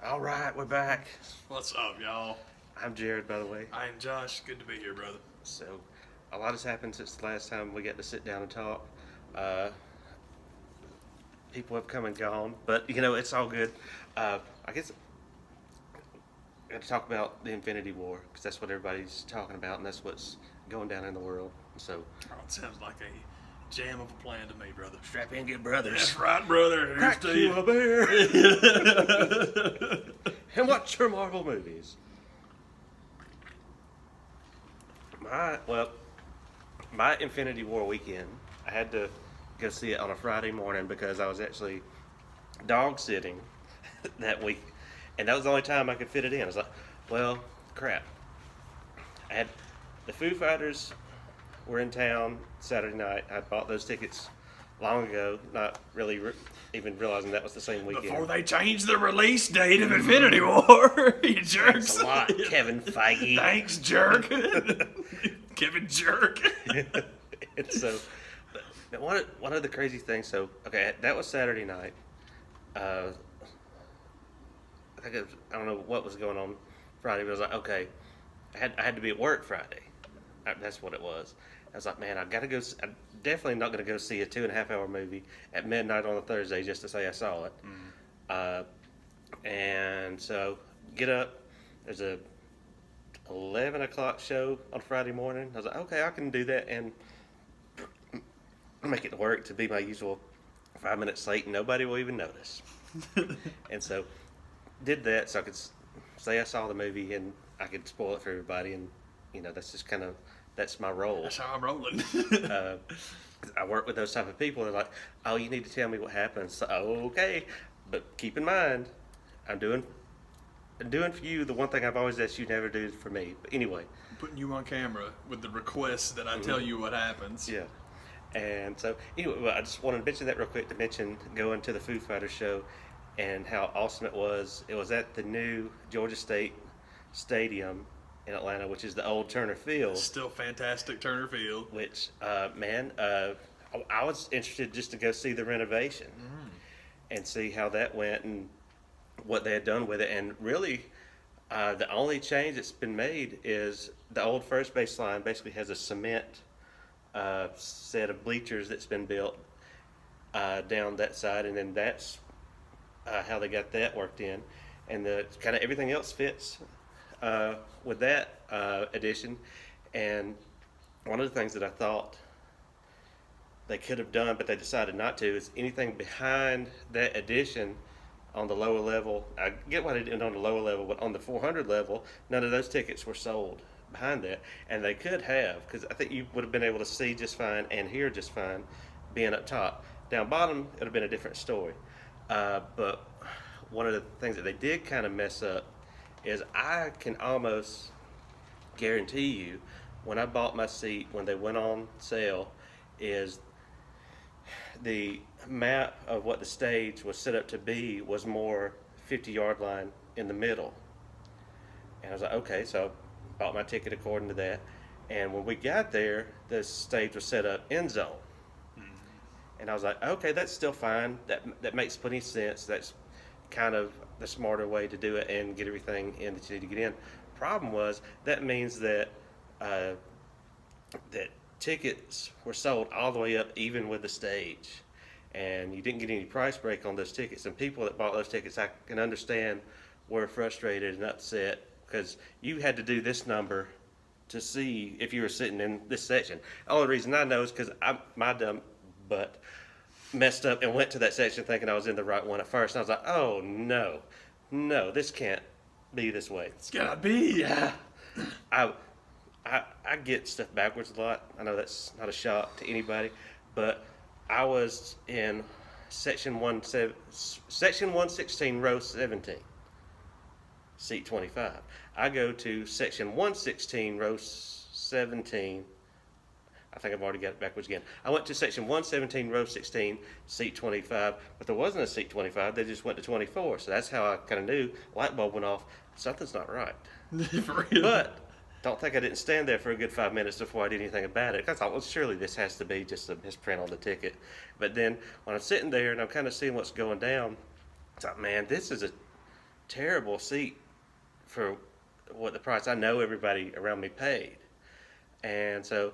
All right, we're back. What's up, y'all? I'm Jared, by the way. I'm Josh. Good to be here, brother. So, a lot has happened since the last time we got to sit down and talk. Uh, People have come and gone, but it's all good. I guess I got to talk about the Infinity War because that's what everybody's talking about, and that's what's going down in the world. So, It sounds like a jam of a plan to me, brother. strap in, good brothers. That's right, brother. Here's Crack to you you. a beer and watch your Marvel movies. My Infinity War weekend, I had to go see it on a Friday morning because I was actually dog sitting that week, and that was the only time I could fit it in. I was like, well, crap. I had the Foo Fighters were in town Saturday night. I bought those tickets long ago, not really even realizing that was the same weekend. Before they changed the release date of Infinity War, you jerks. Thanks a lot, Kevin Feige. Thanks, jerk. Kevin Jerk. And so, one of the crazy things. So, okay, that was Saturday night. I think I don't know what was going on Friday, but I was like, okay, I had to be at work Friday. That's what it was. I was like, man, I got to go. I'm definitely not going to go see a 2.5 hour movie at midnight on a Thursday just to say I saw it. And so, get up. There's a 11 o'clock show on Friday morning. I was like, okay, I can do that and make it work to be my usual 5 minutes late and nobody will even notice. And so did that so I could say I saw the movie and I could spoil it for everybody, and that's just that's my role. That's how I'm rolling. I work with those type of people. They're like, oh, you need to tell me what happened. So, okay, but keep in mind, I'm doing for you the one thing I've always asked you never do for me. But anyway. Putting you on camera with the request that I tell you what happens. Yeah. And so, anyway, I just wanted to mention that real quick to mention going to the Foo Fighters show and how awesome it was. It was at the new Georgia State Stadium in Atlanta, which is the old Turner Field. Still fantastic Turner Field. Which, I was interested just to go see the renovation and see how that went and what they had done with it. And really, the only change that's been made is the old first base line basically has a cement set of bleachers that's been built down that side, and then that's how they got that worked in, and the kind of everything else fits with that addition. And one of the things that I thought they could have done but they decided not to is anything behind that addition on the lower level. I get why they did on the lower level, but on the 400 level, none of those tickets were sold behind that, and they could have, because I think you would have been able to see just fine and hear just fine being up top. Down bottom, it would have been a different story. But one of the things that they did kind of mess up is I can almost guarantee you when I bought my seat, when they went on sale, is the map of what the stage was set up to be was more 50-yard line in the middle. And I was like, okay, so I bought my ticket according to that. And when we got there, the stage was set up end zone. And I was like, okay, that's still fine. That makes plenty of sense. That's kind of the smarter way to do it and get everything in that you need to get in. Problem was, that means that that tickets were sold all the way up even with the stage. And you didn't get any price break on those tickets. And people that bought those tickets, I can understand, were frustrated and upset because you had to do this number to see if you were sitting in this section. The only reason I know is because my dumb butt messed up and went to that section thinking I was in the right one at first. And I was like, oh, no, this can't be this way. It's gotta be. Yeah. I get stuff backwards a lot. I know that's not a shock to anybody, but I was in section 116, row 17, seat 25. I go to section 116, row 17. I think I've already got it backwards again. I went to section 117, row 16, seat 25, but there wasn't a seat 25. They just went to 24. So that's how I kind of knew. Light bulb went off. Something's not right. For real. But don't think I didn't stand there for a good 5 minutes before I did anything about it. I thought, well, surely this has to be just a misprint on the ticket. But then when I'm sitting there and I'm kind of seeing what's going down, I thought, man, this is terrible seat for what the price I know everybody around me paid. And so,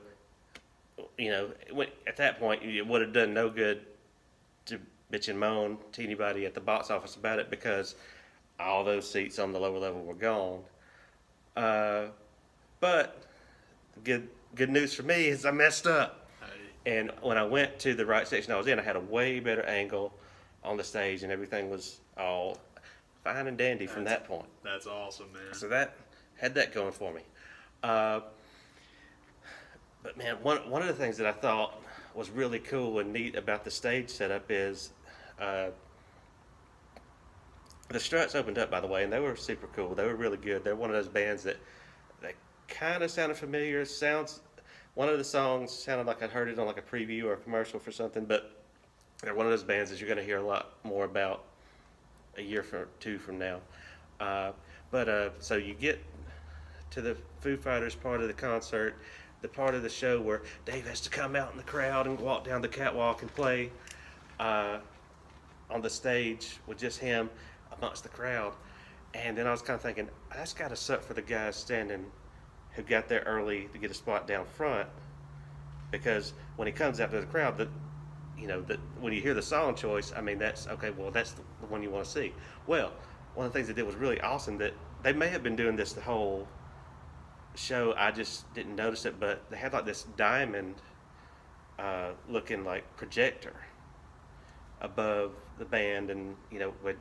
at that point, it would have done no good to bitch and moan to anybody at the box office about it because all those seats on the lower level were gone. But good news for me is I messed up. And when I went to the right section I was in, I had a way better angle on the stage, and everything was all fine and dandy from that point. That's awesome, man. So that had that going for me. But man, one of the things that I thought was really cool and neat about the stage setup is the Struts opened up, by the way, and they were super cool. They were really good. They're one of those bands that kind of sounded familiar. One of the songs sounded like I'd heard it on like a preview or a commercial for something, but they're one of those bands that you're going to hear a lot more about a year or two from now. So you get to the Foo Fighters part of the concert, the part of the show where Dave has to come out in the crowd and walk down the catwalk and play on the stage with just him amongst the crowd. And then I was kind of thinking, that's got to suck for the guys standing who got there early to get a spot down front, because when he comes out to the crowd, when you hear the song choice, I mean, that's okay. Well, that's the one you want to see. Well, one of the things they did was really awesome. That they may have been doing this the whole show. I just didn't notice it, but they had like this diamond looking like projector above the band, and it was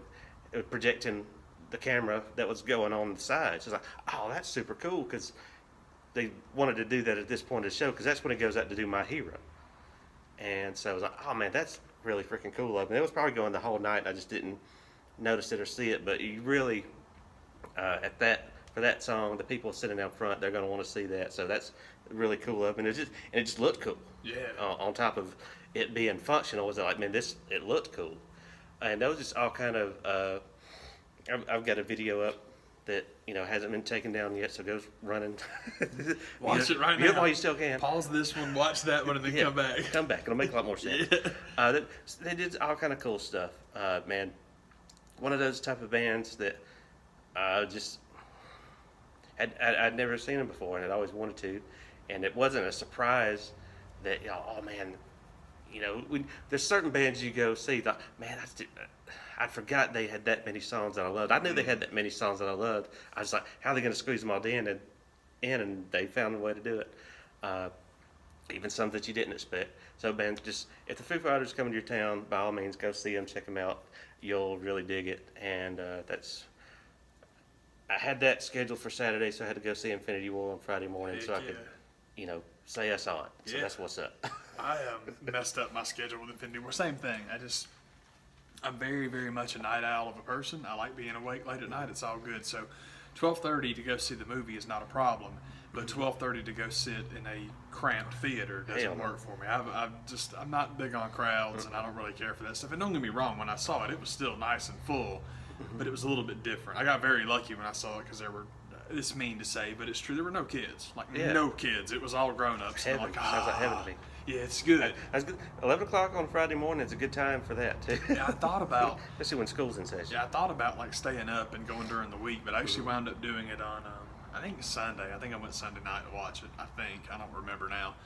projecting the camera that was going on the sides. It's like, oh, that's super cool, because they wanted to do that at this point of the show, because that's when he goes out to do My Hero. And so I was like, oh man, that's really freaking cool of him. It was probably going the whole night, and I just didn't notice it or see it. But you really, for that song, the people sitting out front, they're going to want to see that. So that's really cool of him, and it just looked cool. Yeah. On top of it being functional, was like, man, it looked cool, and that was just all kind of. I've got a video up that hasn't been taken down yet, so go running. Watch it right now while you still can. Pause this one, watch that one, and then come back. Come back. It'll make a lot more sense. They did all kind of cool stuff. Man, one of those type of bands that just I'd never seen them before, and I'd always wanted to, and it wasn't a surprise that oh man, there's certain bands you go see that, man, I forgot they had that many songs that I loved. I knew they had that many songs that I loved. I was like, how are they going to squeeze them all in? And they found a way to do it. Even some that you didn't expect. So, man, just if the Foo Fighters come to your town, by all means, go see them, check them out. You'll really dig it. And I had that scheduled for Saturday, so I had to go see Infinity War on Friday morning, so I could, say I saw it. So that's what's up. I messed up my schedule with Infinity War. Same thing. I'm very, very much a night owl of a person. I like being awake late at night. It's all good. So 12:30 to go see the movie is not a problem, but 12:30 to go sit in a cramped theater doesn't work for me. I'm not big on crowds, and I don't really care for that stuff. And don't get me wrong, when I saw it, it was still nice and full, but it was a little bit different. I got very lucky when I saw it, because it's mean to say, but it's true, there were no kids. No kids. It was all grown-ups. Heaven. Sounds like heaven to me. Yeah, it's good. 11 o'clock on Friday morning is a good time for that, too. Yeah, I thought about... Especially when school's in session. Yeah, I thought about staying up and going during the week, but I actually wound up doing it on, I think Sunday. I think I went Sunday night to watch it, I don't remember now.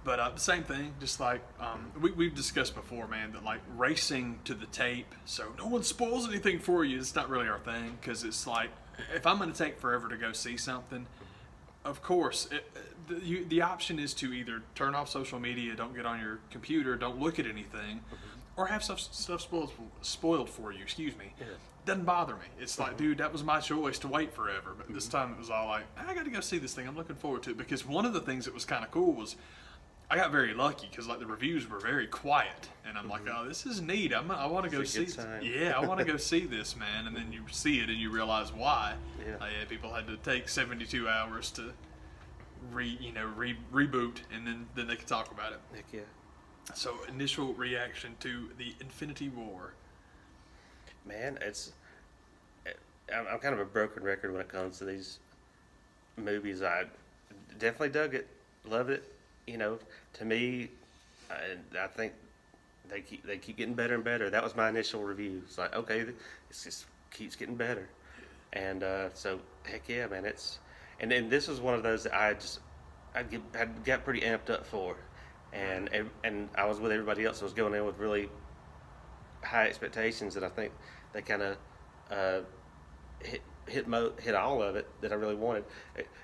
But same thing, just we've discussed before, man, that racing to the tape, so no one spoils anything for you, it's not really our thing, because it's if I'm going to take forever to go see something, of course, the option is to either turn off social media, don't get on your computer, don't look at anything, or have stuff spoiled for you. Excuse me. Yeah. Doesn't bother me. It's dude, that was my choice to wait forever. But this time it was all I got to go see this thing. I'm looking forward to it, because one of the things that was kind of cool was I got very lucky, because the reviews were very quiet, and I'm like, oh, this is neat. I want to go see. Yeah, I want to go see this, man. And then you see it and you realize why. Yeah. People had to take 72 hours to reboot, and then they could talk about it. Heck yeah. So, initial reaction to the Infinity War. Man, I'm kind of a broken record when it comes to these movies. I definitely dug it, loved it. To me, I think they keep getting better and better. That was my initial review. It's like, okay, it just keeps getting better. And so heck yeah, man, and then this was one of those that I got pretty amped up for, and I was with everybody else that was going in with really high expectations, and I think they kind of uh, hit all of it that I really wanted.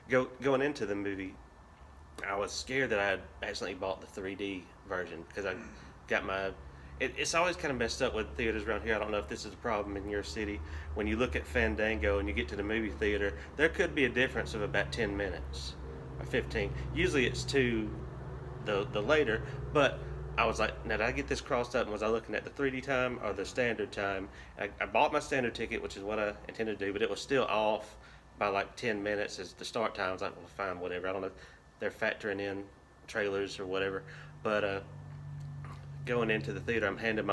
Going into the movie, I was scared that I had accidentally bought the 3D version because I got my. It's always kind of messed up with theaters around here. I don't know if this is a problem in your city. When you look at Fandango and you get to the movie theater, there could be a difference of about 10 minutes or 15. Usually it's two the later, but I was like, now did I get this crossed up? And was I looking at the 3D time or the standard time? I bought my standard ticket, which is what I intended to do, but it was still off by like 10 minutes as the start time. I was like, well, fine, whatever. I don't know if they're factoring in trailers or whatever, but going into the theater, I'm handing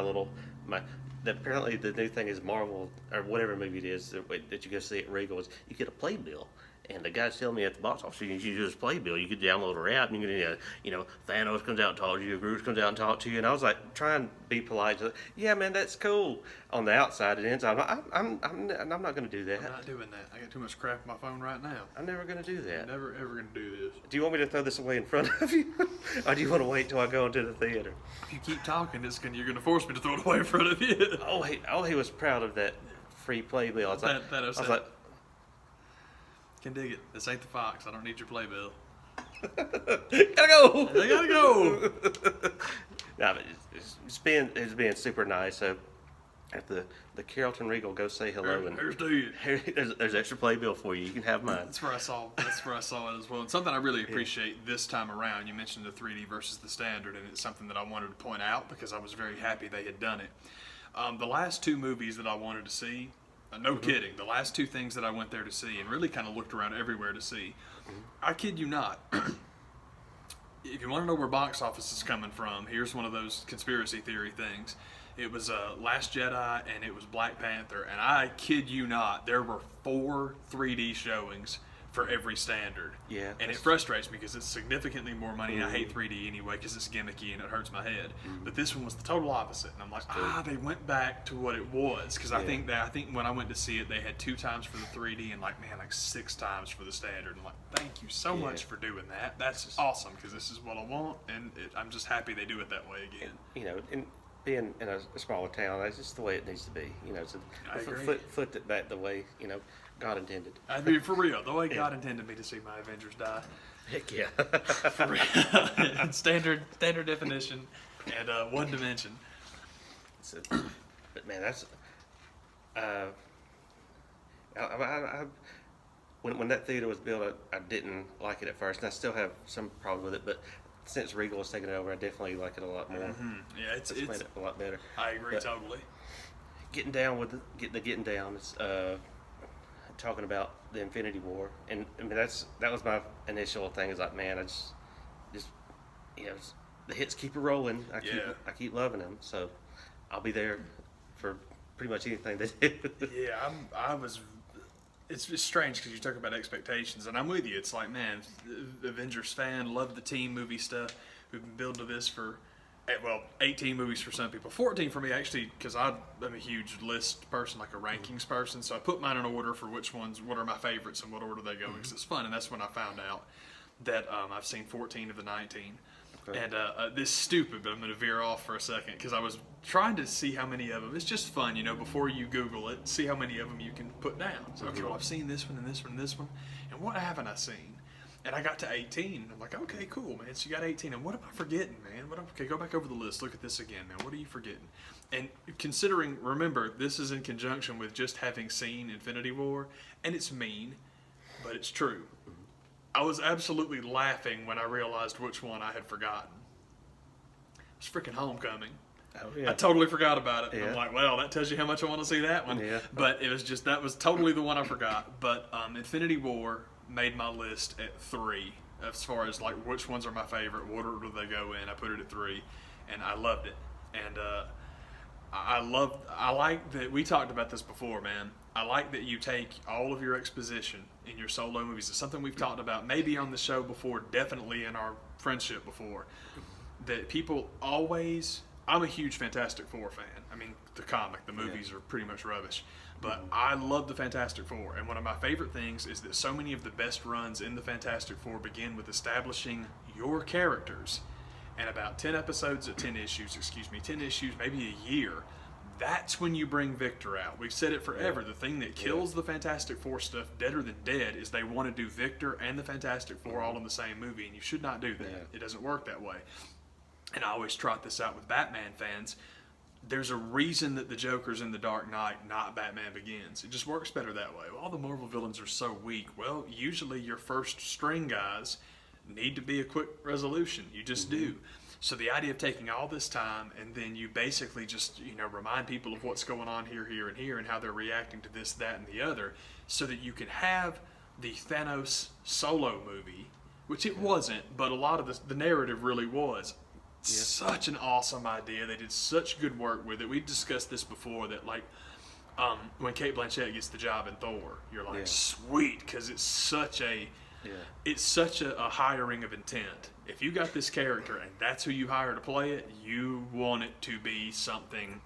apparently the new thing is Marvel or whatever movie it is that you go see at Regal is you get a playbill. And the guy's telling me at the box office, you use this playbill. You could download a app, and you can, Thanos comes out and talks to you, Groot comes out and talks to you. And I was like, trying to be polite. Yeah, man, that's cool. On the outside and inside, I'm not going to do that. I'm not doing that. I got too much crap on my phone right now. I'm never going to do that. I'm never ever going to do this. Do you want me to throw this away in front of you, or do you want to wait till I go into the theater? If you keep talking, you're going to force me to throw it away in front of you. He was proud of that free playbill. I was like. Can dig it. This ain't the Fox. I don't need your playbill. Gotta go. They gotta go. No, but it's being super nice. So at the Carrollton Regal, go say hello. Here's to you. There's extra playbill for you. You can have mine. That's where I saw it as well. And something I really appreciate this time around. You mentioned the 3D versus the standard, and it's something that I wanted to point out because I was very happy they had done it. The last two movies that I wanted to see. No kidding. The last two things that I went there to see and really kind of looked around everywhere to see. I kid you not. If you want to know where box office is coming from, here's one of those conspiracy theory things. It was Last Jedi and it was Black Panther. And I kid you not, there were 4 3D showings for every standard. Yeah. And it frustrates me because it's significantly more money. And I hate 3D anyway because it's gimmicky and it hurts my head. But this one was the total opposite. And I'm like, they went back to what it was. Because I think when I went to see it, they had 2 times for the 3D and like 6 times for the standard. I'm like, thank you so much for doing that. That's awesome because this is what I want. And I'm just happy they do it that way again. And being in a smaller town, that's just the way it needs to be. So I agree. Flipped it back the way, God intended. I mean, for real, the way God intended me to see my Avengers die. Heck yeah. For real. Standard definition and 1 dimension. But man, that's when that theater was built, I didn't like it at first, and I still have some problem with it. But since Regal has taken it over, I definitely like it a lot more. Mm-hmm. Yeah, it's made it a lot better. I agree totally. Getting down with getting down. It's talking about the Infinity War, and I mean that was my initial thing. Is like, man, I just the hits keep rolling. I keep loving them, so I'll be there for pretty much anything they do. Yeah, it's just strange because you talk about expectations, and I'm with you. It's like, man, Avengers fan, love the team movie stuff. We've been building to this for 18 movies for some people, 14 for me actually, because I'm a huge list person, like a rankings person. So I put mine in order for what are my favorites and what order they go because it's fun. And that's when I found out that I've seen 14 of the 19. Okay. And this is stupid, but I'm going to veer off for a second because I was trying to see how many of them. It's just fun, before you Google it, see how many of them you can put down. So, okay, well, I've seen this one and this one and this one. And what haven't I seen? And I got to 18. I'm like, okay, cool, man. So you got 18. And what am I forgetting, man? Okay, go back over the list. Look at this again, man. What are you forgetting? And remember, this is in conjunction with just having seen Infinity War. And it's mean, but it's true. I was absolutely laughing when I realized which one I had forgotten. It's freaking Homecoming. Oh, yeah. I totally forgot about it. Yeah. I'm like, well, that tells you how much I want to see that one. Yeah. But it was just, that was totally the one I forgot. But Infinity War made my list at 3 as far as like which ones are my favorite, what order do they go in. I put it at 3 and I loved it. And I like that we talked about this before, man. I like that you take all of your exposition in your solo movies. It's something we've talked about maybe on the show before, definitely in our friendship before, that people always, I'm a huge Fantastic Four fan. I mean, the comic, the movies are pretty much rubbish. But I love the Fantastic Four, and one of my favorite things is that so many of the best runs in the Fantastic Four begin with establishing your characters. And about 10 episodes, 10 issues, maybe a year, that's when you bring Victor out. We've said it forever. The thing that kills the Fantastic Four stuff deader than dead is they want to do Victor and the Fantastic Four all in the same movie, and you should not do that. Yeah. It doesn't work that way. And I always trot this out with Batman fans. There's a reason that the Joker's in The Dark Knight, not Batman Begins. It just works better that way. All the Marvel villains are so weak. Well, usually your first string guys need to be a quick resolution. You just do. So the idea of taking all this time and then you basically just, remind people of what's going on here, and here, and how they're reacting to this, that, and the other, so that you can have the Thanos solo movie, which it wasn't, but a lot of the narrative really was. Such an awesome idea. They did such good work with it. We've discussed this before, that when Cate Blanchett gets the job in Thor, you're like, sweet, because it's such a hiring of intent. If you got this character and that's who you hire to play it, you want it to be something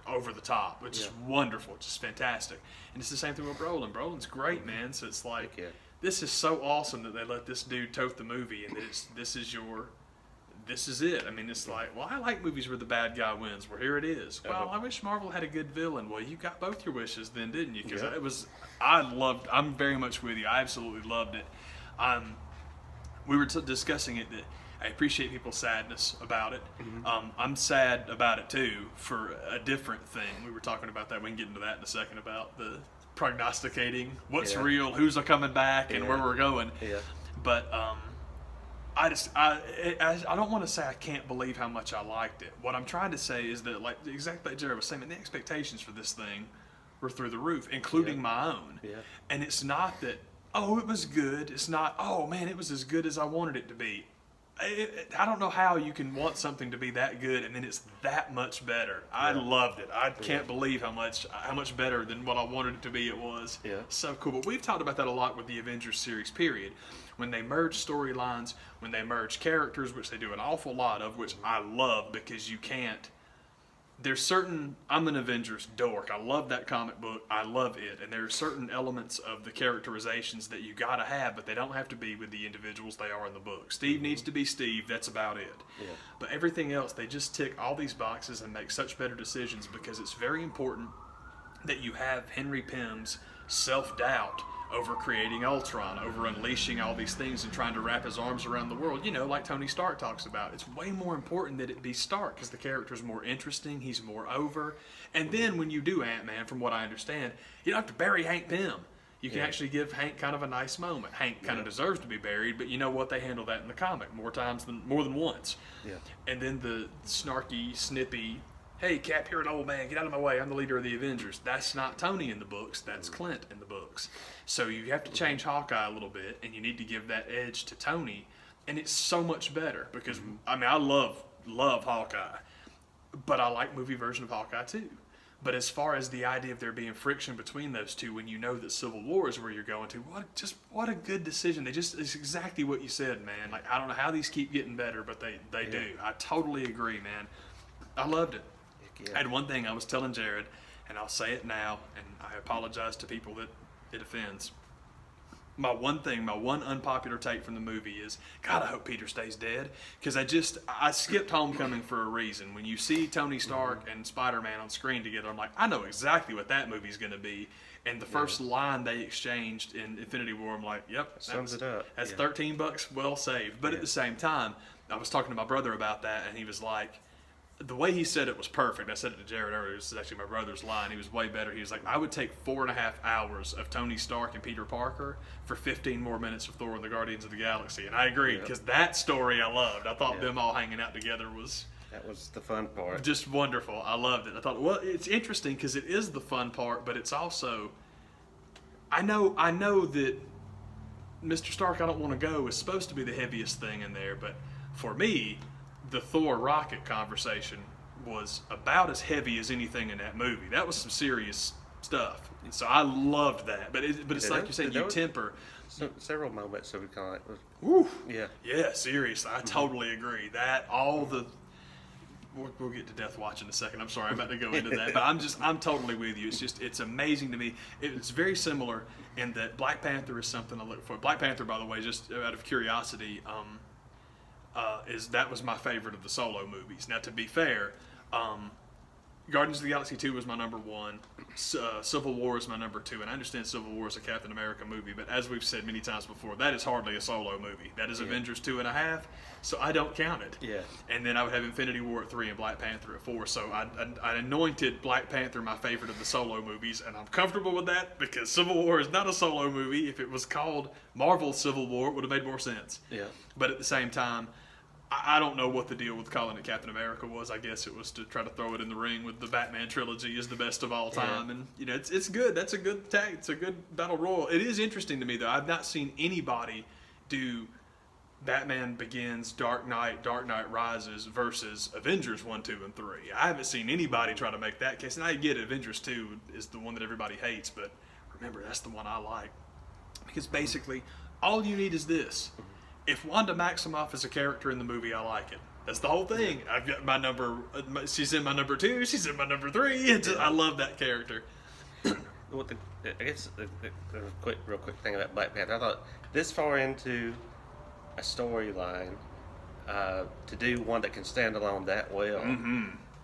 over the top, which is wonderful, just fantastic. And it's the same thing with Brolin. Brolin's great, man. So it's like, this is so awesome that they let this dude tote the movie, and that this is it. I mean, it's like, well, I like movies where the bad guy wins. Well, here it is. Well, I wish Marvel had a good villain. Well, you got both your wishes then, didn't you? Because I'm very much with you. I absolutely loved it. We were discussing it, that I appreciate people's sadness about it. I'm sad about it too, for a different thing. We were talking about that. We can get into that in a second, about the prognosticating what's real, who's coming back, and where we're going. But I don't want to say I can't believe how much I liked it. What I'm trying to say is that, like exactly like Jared was saying, the expectations for this thing were through the roof, including my own. And it's not that, oh, it was good. It's not, oh man, it was as good as I wanted it to be. I don't know how you can want something to be that good and then it's that much better. I loved it. I can't believe how much better than what I wanted it to be it was. So cool. But we've talked about that a lot with the Avengers series, period. When they merge storylines, when they merge characters, which they do an awful lot of, which I love, because you can't. I'm an Avengers dork. I love that comic book. I love it. And there are certain elements of the characterizations that you gotta have, but they don't have to be with the individuals they are in the book. Steve needs to be Steve. That's about it. But everything else, they just tick all these boxes and make such better decisions, because it's very important that you have Henry Pym's self-doubt over creating Ultron, over unleashing all these things and trying to wrap his arms around the world, like Tony Stark talks about. It's way more important that it be Stark, because the character's more interesting, he's more over. And then when you do Ant-Man, from what I understand, you don't have to bury Hank Pym. You can actually give Hank kind of a nice moment. Hank kind of deserves to be buried, but you know what? They handle that in the comic more than once. And then the snarky, snippy, hey, Cap, you're an old man, get out of my way, I'm the leader of the Avengers. That's not Tony in the books, that's Clint in the books. So you have to change Hawkeye a little bit, and you need to give that edge to Tony, and it's so much better, because, I love Hawkeye, but I like movie version of Hawkeye too. But as far as the idea of there being friction between those two, when you know that Civil War is where you're going to, what a good decision. It's exactly what you said, man. Like, I don't know how these keep getting better, but they do. I totally agree, man. I loved it. I had one thing I was telling Jared, and I'll say it now, and I apologize to people that it offends. My one unpopular take from the movie is, God, I hope Peter stays dead, because I skipped Homecoming for a reason. When you see Tony Stark and Spider-Man on screen together, I'm like, I know exactly what that movie's going to be. And the first line they exchanged in Infinity War, I'm like, yep, sums it up. That's $13 well saved. But at the same time, I was talking to my brother about that, and he was like, the way he said it was perfect. I said it to Jared earlier. This is actually my brother's line. He was way better. He was like, I would take 4.5 hours of Tony Stark and Peter Parker for 15 more minutes of Thor and the Guardians of the Galaxy. And I agreed, because that story I loved. I thought them all hanging out together was... That was the fun part. Just wonderful. I loved it. I thought, well, it's interesting because it is the fun part, but it's also... I know that Mr. Stark, I don't want to go, is supposed to be the heaviest thing in there, but for me... the Thor rocket conversation was about as heavy as anything in that movie. That was some serious stuff. So I loved that. But it's like you said, you temper. Several moments of it kind of like, woo, yeah, seriously, I totally agree. That we'll get to Death Watch in a second. I'm sorry, I'm about to go into that, but I'm totally with you. It's amazing to me. It's very similar in that Black Panther is something I look for. Black Panther, by the way, just out of curiosity, that was my favorite of the solo movies. Now, to be fair, Guardians of the Galaxy 2 was my number 1. Civil War is my number 2. And I understand Civil War is a Captain America movie, but as we've said many times before, that is hardly a solo movie. That is Avengers 2.5, so I don't count it. Yeah. And then I would have Infinity War at 3 and Black Panther at 4. So I anointed Black Panther my favorite of the solo movies, and I'm comfortable with that because Civil War is not a solo movie. If it was called Marvel Civil War, it would have made more sense. Yeah. But at the same time, I don't know what the deal with calling it Captain America was. I guess it was to try to throw it in the ring with the Batman trilogy is the best of all time. Yeah. And, it's good. That's a good tag. It's a good battle royal. It is interesting to me, though. I've not seen anybody do Batman Begins, Dark Knight Rises versus Avengers 1, 2, and 3. I haven't seen anybody try to make that case. And I get Avengers 2 is the one that everybody hates, but remember, that's the one I like. Because basically, all you need is this. If Wanda Maximoff is a character in the movie, I like it. That's the whole thing. I've got my number. She's in my number 2. She's in my number 3. I love that character. I guess a real quick thing about Black Panther. I thought this far into a storyline, to do one that can stand alone that well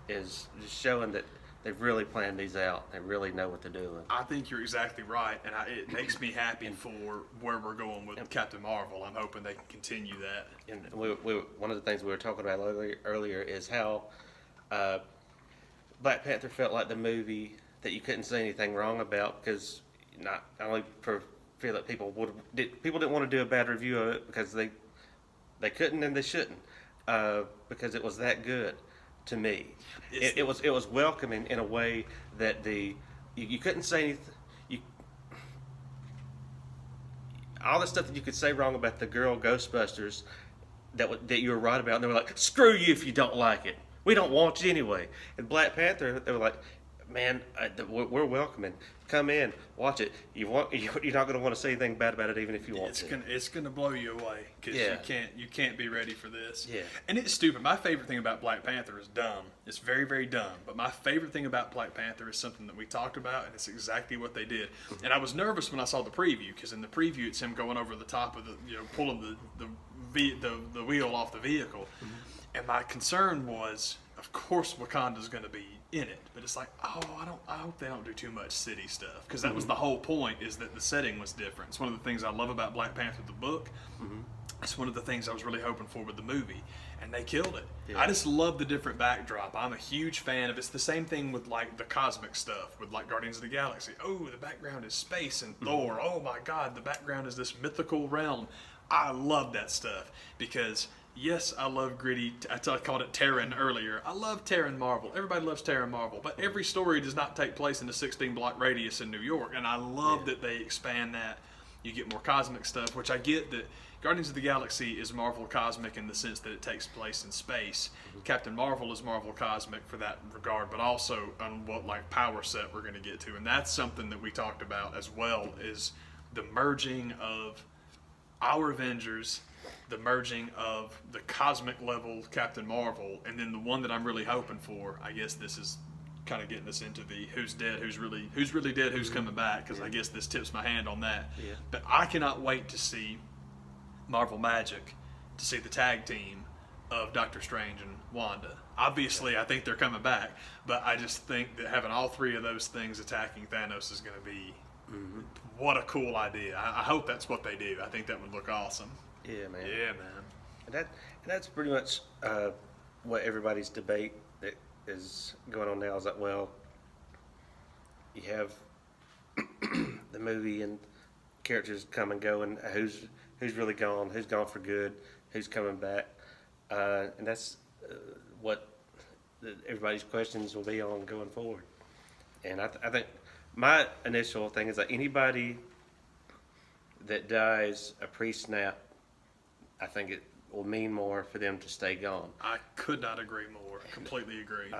is just showing that they've really planned these out. They really know what they're doing. I think you're exactly right, and it makes me happy for where we're going with Captain Marvel. I'm hoping they can continue that. And one of the things we were talking about earlier is how Black Panther felt like the movie that you couldn't say anything wrong about because not only for feel that people didn't want to do a bad review of it because they couldn't and they shouldn't because it was that good. To me, it was welcoming in a way that you couldn't say anything. All the stuff that you could say wrong about the girl Ghostbusters that you were right about, and they were like, "Screw you if you don't like it. We don't want you anyway." And Black Panther, they were like, "Man, we're welcoming. Come in, watch it. You're not going to want to say anything bad about it, even if you want to." It's gonna blow you away because you can't be ready for this. Yeah. And it's stupid. My favorite thing about Black Panther is dumb. It's very, very dumb. But my favorite thing about Black Panther is something that we talked about, and it's exactly what they did. And I was nervous when I saw the preview because in the preview it's him going over the top of pulling the wheel off the vehicle. And my concern was, of course, Wakanda's going to be in it, but it's like, I hope they don't do too much city stuff because that was the whole point, is that the setting was different. It's one of the things I love about Black Panther the book. It's one of the things I was really hoping for with the movie, and they killed it. Yeah. I just love the different backdrop. I'm a huge fan of. It's the same thing with like the cosmic stuff with like Guardians of the Galaxy. Oh, the background is space and Thor. Oh my God, the background is this mythical realm. I love that stuff because. Yes, I love gritty. I called it Terran earlier. I love Terran Marvel. Everybody loves Terran Marvel, but every story does not take place in a 16-block radius in New York, and I love that they expand that. You get more cosmic stuff, which I get that Guardians of the Galaxy is Marvel cosmic in the sense that it takes place in space. Captain Marvel is Marvel cosmic for that regard, but also on what like power set we're going to get to, and that's something that we talked about as well, is the merging of our Avengers, the merging of the cosmic level Captain Marvel, and then the one that I'm really hoping for, I guess this is kind of getting us into the who's dead, who's really dead, who's coming back, because I guess this tips my hand on that. Yeah. But I cannot wait to see Marvel Magic, to see the tag team of Doctor Strange and Wanda. Obviously, I think they're coming back, but I just think that having all three of those things attacking Thanos is going to be what a cool idea. I hope that's what they do. I think that would look awesome. Yeah, man. Yeah, man. And that's pretty much what everybody's debate that is going on now is that, well, you have the movie and characters come and go, and who's really gone, who's gone for good, who's coming back, and that's what everybody's questions will be on going forward. And I think my initial thing is that anybody that dies a pre-snap, I think it will mean more for them to stay gone. I could not agree more. Completely agree.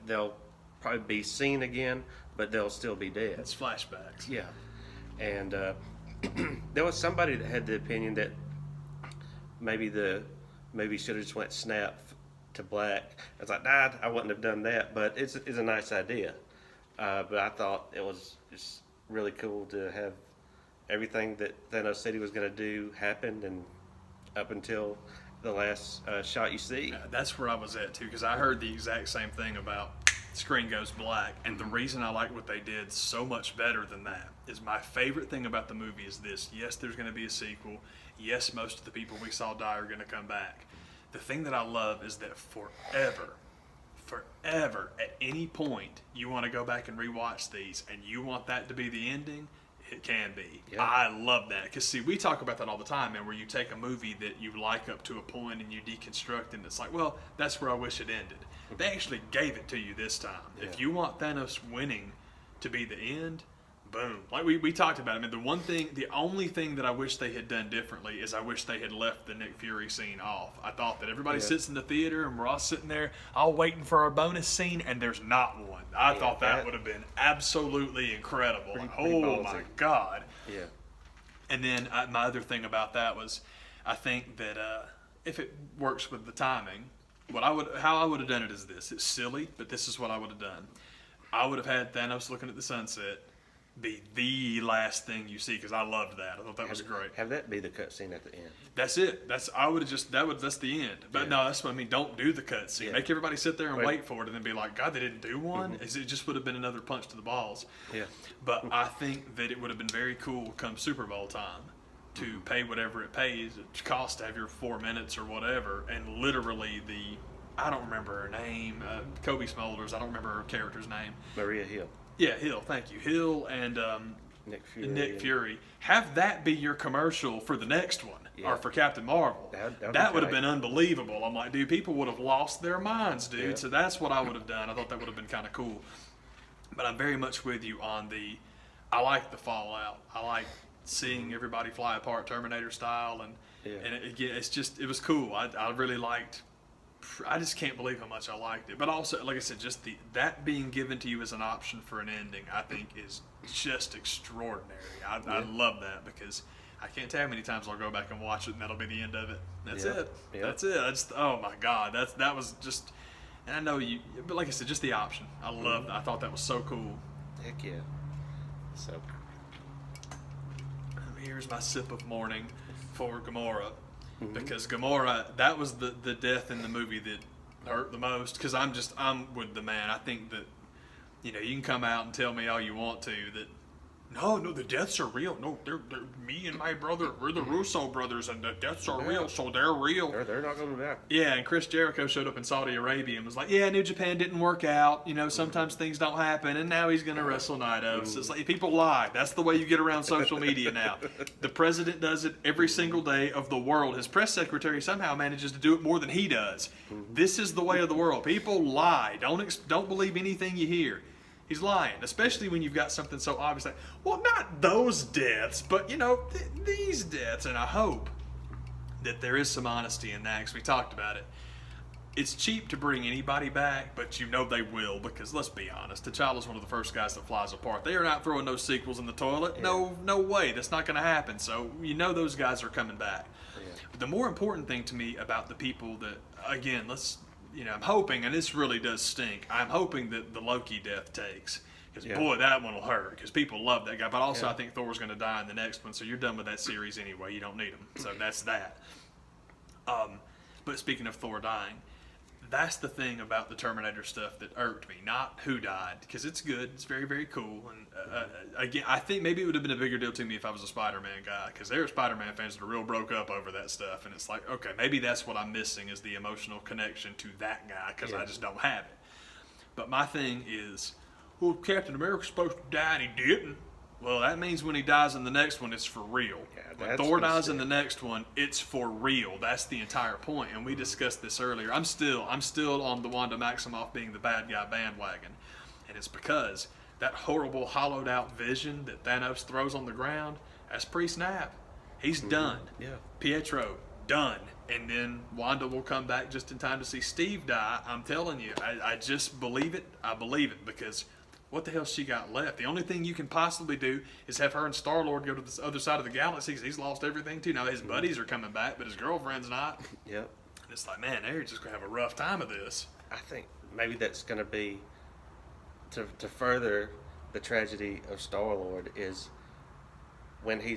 They'll probably be seen again, but they'll still be dead. It's flashbacks. Yeah. And there was somebody that had the opinion that maybe the movie should have just went snap to black. I was like, nah, I wouldn't have done that, but it's a nice idea. But I thought it was just really cool to have everything that Thanos said he was going to do happened, and up until the last shot you see. That's where I was at too, because I heard the exact same thing about screen goes black, and the reason I like what they did so much better than that is my favorite thing about the movie is this. Yes, there's going to be a sequel. Yes, most of the people we saw die are going to come back. The thing that I love is that forever, at any point you want to go back and rewatch these and you want that to be the ending, it can be. Yeah. I love that. Because, see, we talk about that all the time, man, where you take a movie that you like up to a point and you deconstruct, and it's like, well, that's where I wish it ended. They actually gave it to you this time. Yeah. If you want Thanos winning to be the end, boom. Like we talked about it. I mean, the only thing that I wish they had done differently is I wish they had left the Nick Fury scene off. I thought that everybody sits in the theater and we're all sitting there all waiting for our bonus scene, and there's not one. I thought that would have been absolutely incredible. Pretty my God. Yeah. And then my other thing about that was, I think that if it works with the timing, how I would have done it is this. It's silly, but this is what I would have done. I would have had Thanos looking at the sunset be the last thing you see, because I loved that. I thought that was great. Have that be the cutscene at the end. That's it. That's the end. But no, that's what I mean. Don't do the cutscene. Yeah. Make everybody sit there and wait for it, and then be like, God, they didn't do one. Mm-hmm. It just would have been another punch to the balls. Yeah. But I think that it would have been very cool come Super Bowl time to pay whatever it pays. It costs to have your 4 minutes or whatever, and literally I don't remember her name, Kobe Smulders. I don't remember her character's name. Maria Hill. Yeah, Hill. Thank you, Hill and Nick Fury. Have that be your commercial for the next one, or for Captain Marvel. That would have been unbelievable. I'm like, dude, people would have lost their minds, dude. Yeah. So that's what I would have done. I thought that would have been kind of cool. But I'm very much with you on I like the fallout. I like seeing everybody fly apart Terminator style, and it was cool. I really liked. I just can't believe how much I liked it. But also, like I said, just that being given to you as an option for an ending, I think is just extraordinary. I love that, because I can't tell how many times I'll go back and watch it and that'll be the end of it. That's it. Yep. That's it. Oh my God. That was just, and I know but like I said, just the option. I loved it. I thought that was so cool. Heck yeah. So here's my sip of morning for Gamora. Mm-hmm. Because Gamora, that was the death in the movie that hurt the most. Because I'm with the man. I think that, you can come out and tell me all you want to that, no, the deaths are real. No, they're me and my brother, we're the Russo brothers, and the deaths are real, so they're real. They're not going to die. Yeah, and Chris Jericho showed up in Saudi Arabia and was like, yeah, New Japan didn't work out. Sometimes things don't happen, and now he's going to wrestle Naito. So it's like, people lie. That's the way you get around social media now. The president does it every single day of the world. His press secretary somehow manages to do it more than he does. This is the way of the world. People lie. Don't believe anything you hear. He's lying, especially when you've got something so obvious like, well, not those deaths, but, these deaths. And I hope that there is some honesty in that, because we talked about it. It's cheap to bring anybody back, but they will, because let's be honest, T'Challa's one of the first guys that flies apart. They are not throwing those sequels in the toilet. Yeah. No way. That's not going to happen. So, those guys are coming back. Yeah. But the more important thing to me about the people that, again, I'm hoping, and this really does stink, I'm hoping that the Loki death takes. Because, boy, that one will hurt. Because people love that guy. But also, I think Thor's going to die in the next one. So you're done with that series anyway. You don't need him. So that's that. But speaking of Thor dying, that's the thing about the Terminator stuff that irked me. Not who died. Because it's good. It's very, very cool. And, again, I think maybe it would have been a bigger deal to me if I was a Spider-Man guy. Because there are Spider-Man fans that are real broke up over that stuff. And it's like, okay, maybe that's what I'm missing is the emotional connection to that guy. Because I just don't have it. But my thing is, well, Captain America's supposed to die and he didn't. Well, that means when he dies in the next one, it's for real. When Thor dies in the next one, it's for real. That's the entire point. And we discussed this earlier. I'm still on the Wanda Maximoff being the bad guy bandwagon. And it's because that horrible hollowed out vision that Thanos throws on the ground, that's pre-snap. He's done. Yeah. Pietro, done. And then Wanda will come back just in time to see Steve die. I'm telling you, I just believe it. I believe it, because what the hell's she got left? The only thing you can possibly do is have her and Star-Lord go to the other side of the galaxy, because he's lost everything too. Now his buddies are coming back, but his girlfriend's not. Yep. And it's like, man, they're just gonna have a rough time of this. I think maybe that's going to be to further the tragedy of Star Lord is when he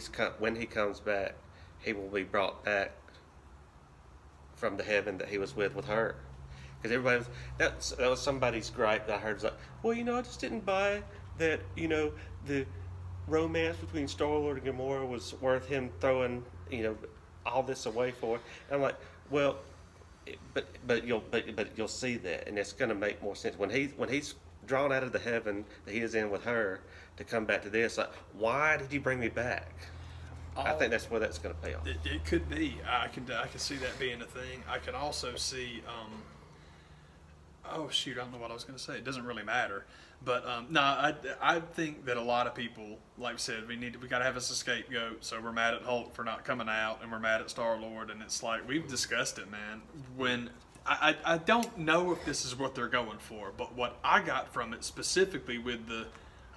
comes back, he will be brought back from the heaven that he was with her. Because everybody was, that was somebody's gripe that I heard. Was like, well, I just didn't buy that. The romance between Star Lord and Gamora was worth him throwing all this away for. And I'm like, well, but you'll see that, and it's going to make more sense when he's drawn out of the heaven that he is in with her to come back to this. Like, why did you bring me back? I think that's where that's going to pay off. It could be. I can see that being a thing. I can also see. Oh shoot! I don't know what I was going to say. It doesn't really matter. But no, I think that a lot of people, like I said, we got to have us a scapegoat. So we're mad at Hulk for not coming out, and we're mad at Star Lord, and it's like we've discussed it, man. When I don't know if this is what they're going for, but what I got from it specifically with the,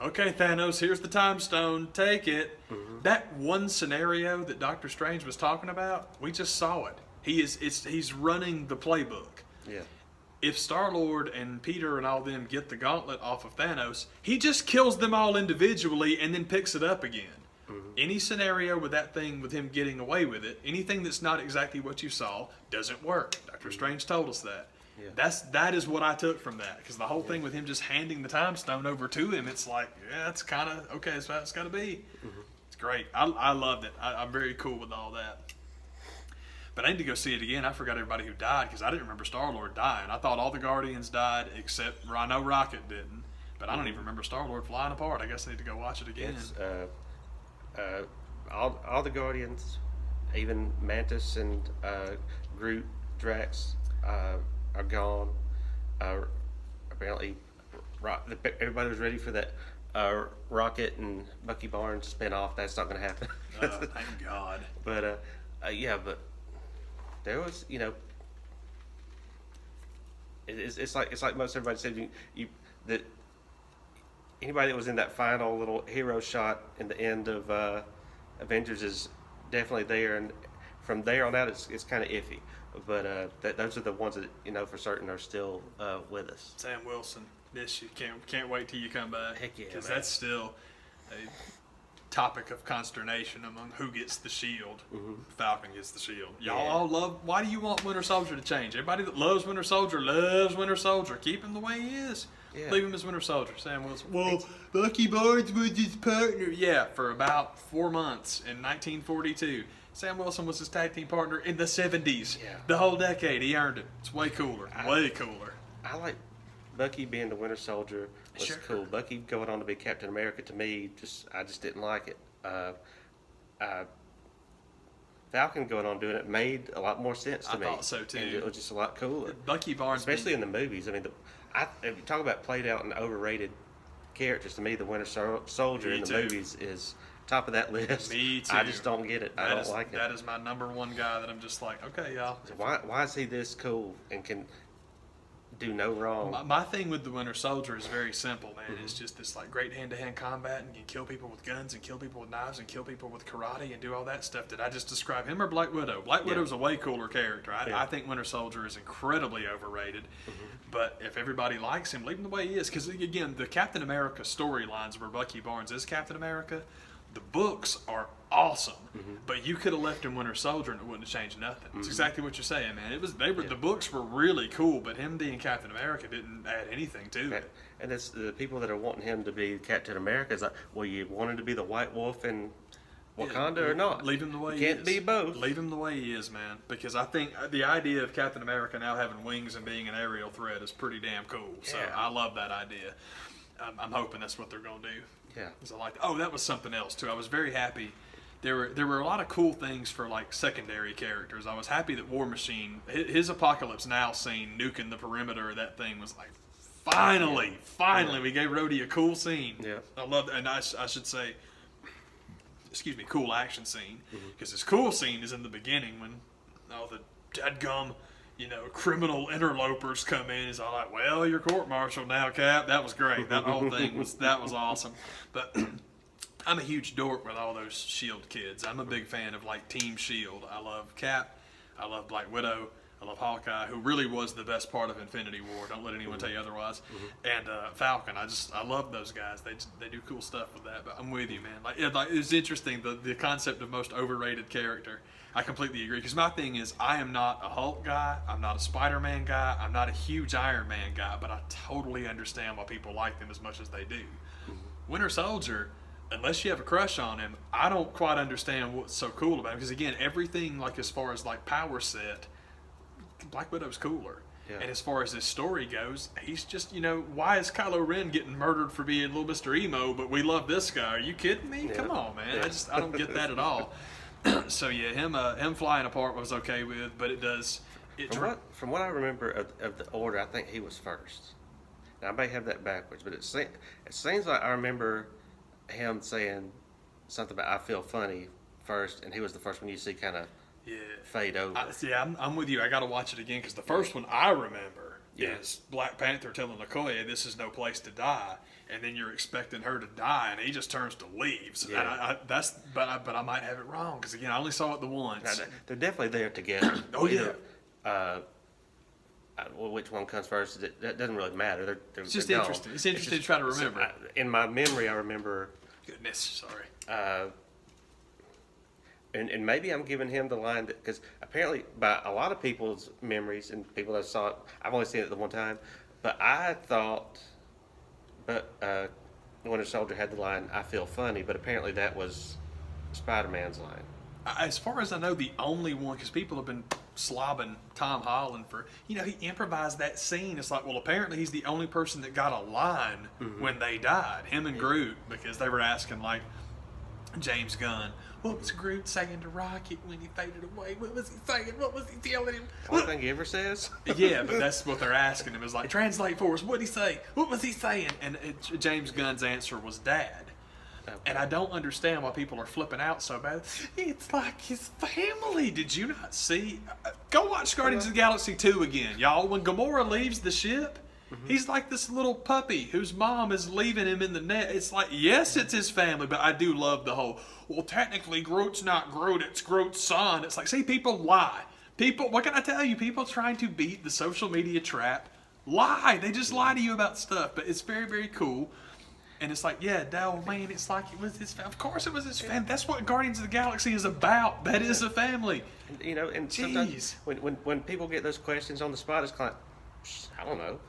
okay, Thanos, here's the time stone, take it. Mm-hmm. That one scenario that Doctor Strange was talking about, we just saw it. He's running the playbook. Yeah. If Star-Lord and Peter and all them get the gauntlet off of Thanos, he just kills them all individually and then picks it up again. Mm-hmm. Any scenario with that thing, with him getting away with it, anything that's not exactly what you saw, doesn't work. Doctor Strange told us that. Yeah. That is what I took from that, because the whole thing with him just handing the time stone over to him, it's like, yeah, it's kind of, okay, that's how it's got to be. Mm-hmm. It's great. I loved it. I'm very cool with all that. But I need to go see it again. I forgot everybody who died because I didn't remember Star-Lord dying. I thought all the Guardians died except I know Rocket didn't. But I don't even remember Star-Lord flying apart. I guess I need to go watch it again. All the Guardians, even Mantis and Groot, Drax are gone. Apparently, everybody was ready for that Rocket and Bucky Barnes spinoff. That's not going to happen. Thank God. But but there was, it's like most everybody said, that anybody that was in that final little hero shot in the end of Avengers is definitely there, and from there on out it's kind of iffy. But those are the ones that for certain are still with us. Sam Wilson, miss you. Can't wait till you come back. Heck yeah, because that's still a topic of consternation among who gets the shield. Mm-hmm. Falcon gets the shield. Y'all all love. Why do you want Winter Soldier to change? Everybody that loves Winter Soldier loves Winter Soldier. Keep him the way he is. Yeah. Leave him as Winter Soldier. Sam Wilson. Well, Bucky Barnes was his partner. Yeah, for about 4 months in 1942. Sam Wilson was his tag team partner in the 70s. Yeah. The whole decade. He earned it. It's way cooler. Way cooler. I like Bucky being the Winter Soldier. Was cool. Bucky going on to be Captain America, to me, I just didn't like it. Falcon going on doing it made a lot more sense to me. I thought so too. And it was just a lot cooler. Bucky Barnes, especially in the movies. I mean, if you talk about played out and overrated characters, to me, the Winter Soldier in the movies is top of that list. Me too. I just don't get it. I don't like it. That is my number one guy that I'm just like, okay, y'all. So why is he this cool and can do no wrong? My thing with the Winter Soldier is very simple, man. Mm-hmm. It's just this like great hand-to-hand combat, and you can kill people with guns and kill people with knives and kill people with karate and do all that stuff. Did I just describe him or Black Widow? Black Widow's a way cooler character. I think Winter Soldier is incredibly overrated. Mm-hmm. But if everybody likes him, leave him the way he is. Because again, the Captain America storylines where Bucky Barnes is Captain America, the books are awesome, but you could have left him Winter Soldier and it wouldn't have changed nothing. It's exactly what you're saying, man. The books were really cool, but him being Captain America didn't add anything to it. And it's the people that are wanting him to be Captain America is like, well, you wanted to be the White Wolf in Wakanda or not? Leave him the way he is. Can't be both. Leave him the way he is, man. Because I think the idea of Captain America now having wings and being an aerial threat is pretty damn cool. So I love that idea. I'm hoping that's what they're going to do. Yeah. That was something else too. I was very happy. There were a lot of cool things for like secondary characters. I was happy that War Machine, his Apocalypse Now scene, nuking the perimeter of that thing was like, finally, we gave Rhodey a cool scene. Yeah. I love that, and I should say, cool action scene, because his cool scene is in the beginning when all the dadgum, criminal interlopers come in. He's all like, well, you're court-martialed now, Cap. That was great. That whole thing was awesome. But I'm a huge dork with all those S.H.I.E.L.D. kids. I'm a big fan of, like, Team S.H.I.E.L.D. I love Cap. I love Black Widow. I love Hawkeye, who really was the best part of Infinity War. Don't let anyone tell you otherwise. And Falcon, I love those guys. They do cool stuff with that. But I'm with you, man. It's interesting the concept of most overrated character. I completely agree. Because my thing is, I am not a Hulk guy. I'm not a Spider-Man guy. I'm not a huge Iron Man guy. But I totally understand why people like them as much as they do. Winter Soldier, unless you have a crush on him, I don't quite understand what's so cool about him. Because again, everything like as far as like power set, Black Widow's cooler. Yeah. And as far as his story goes, he's just, why is Kylo Ren getting murdered for being little Mr. Emo, but we love this guy? Are you kidding me? Yeah. Come on, man. Yeah. I don't get that at all. So yeah, him flying apart was okay with, but it does. From what I remember of the order, I think he was first. Now, I may have that backwards, but it seems like I remember him saying something about "I feel funny" first, and he was the first one you see kind of fade over. I'm with you. I got to watch it again because the first one I remember Yeah. is Black Panther telling Okoye, "This is no place to die," and then you're expecting her to die, and he just turns to leaves. Yeah. But I might have it wrong because again, I only saw it the once. Now, they're definitely there together. Oh, yeah. Well, which one comes first? That doesn't really matter. It's just they're interesting. gone. It's interesting to try to remember. In my memory, I remember. Goodness, sorry. And maybe I'm giving him the line because apparently by a lot of people's memories and people that saw it, I've only seen it the one time, but I thought, Winter Soldier had the line "I feel funny," but apparently that was Spider-Man's line. As far as I know, the only one, because people have been slobbing Tom Holland for, he improvised that scene. It's like, well, apparently he's the only person that got a line when they died, him and Groot, because they were asking, like, James Gunn, what was Groot saying to Rocket when he faded away? What was he saying? What was he telling him? Only thing he ever says. Yeah, but that's what they're asking him. Is like, translate for us. What did he say? What was he saying? And James Gunn's answer was Dad. Okay. And I don't understand why people are flipping out so bad. It's like his family. Did you not see? Go watch Guardians of the Galaxy 2 again, y'all. When Gamora leaves the ship, he's like this little puppy whose mom is leaving him in the net. It's like, yes, it's his family, but I do love the whole, well, technically Groot's not Groot, it's Groot's son. It's like, see, people lie. People, what can I tell you? People trying to beat the social media trap lie. They just lie to you about stuff, but it's very, very cool. And it's like, yeah, Dell, man, it's like it was his family. Of course it was his family. That's what Guardians of the Galaxy is about. That is a family. And sometimes when people get those questions on the spot, it's kind of like, I don't know.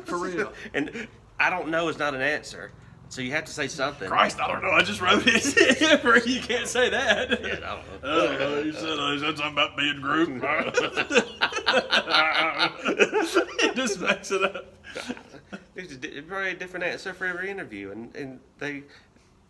For real. And I don't know is not an answer. So you have to say something. Christ, I don't know. I just wrote it. You can't say that. Yeah, I don't know. You said something about being Groot. It just makes it up. It's a very different answer for every interview, and they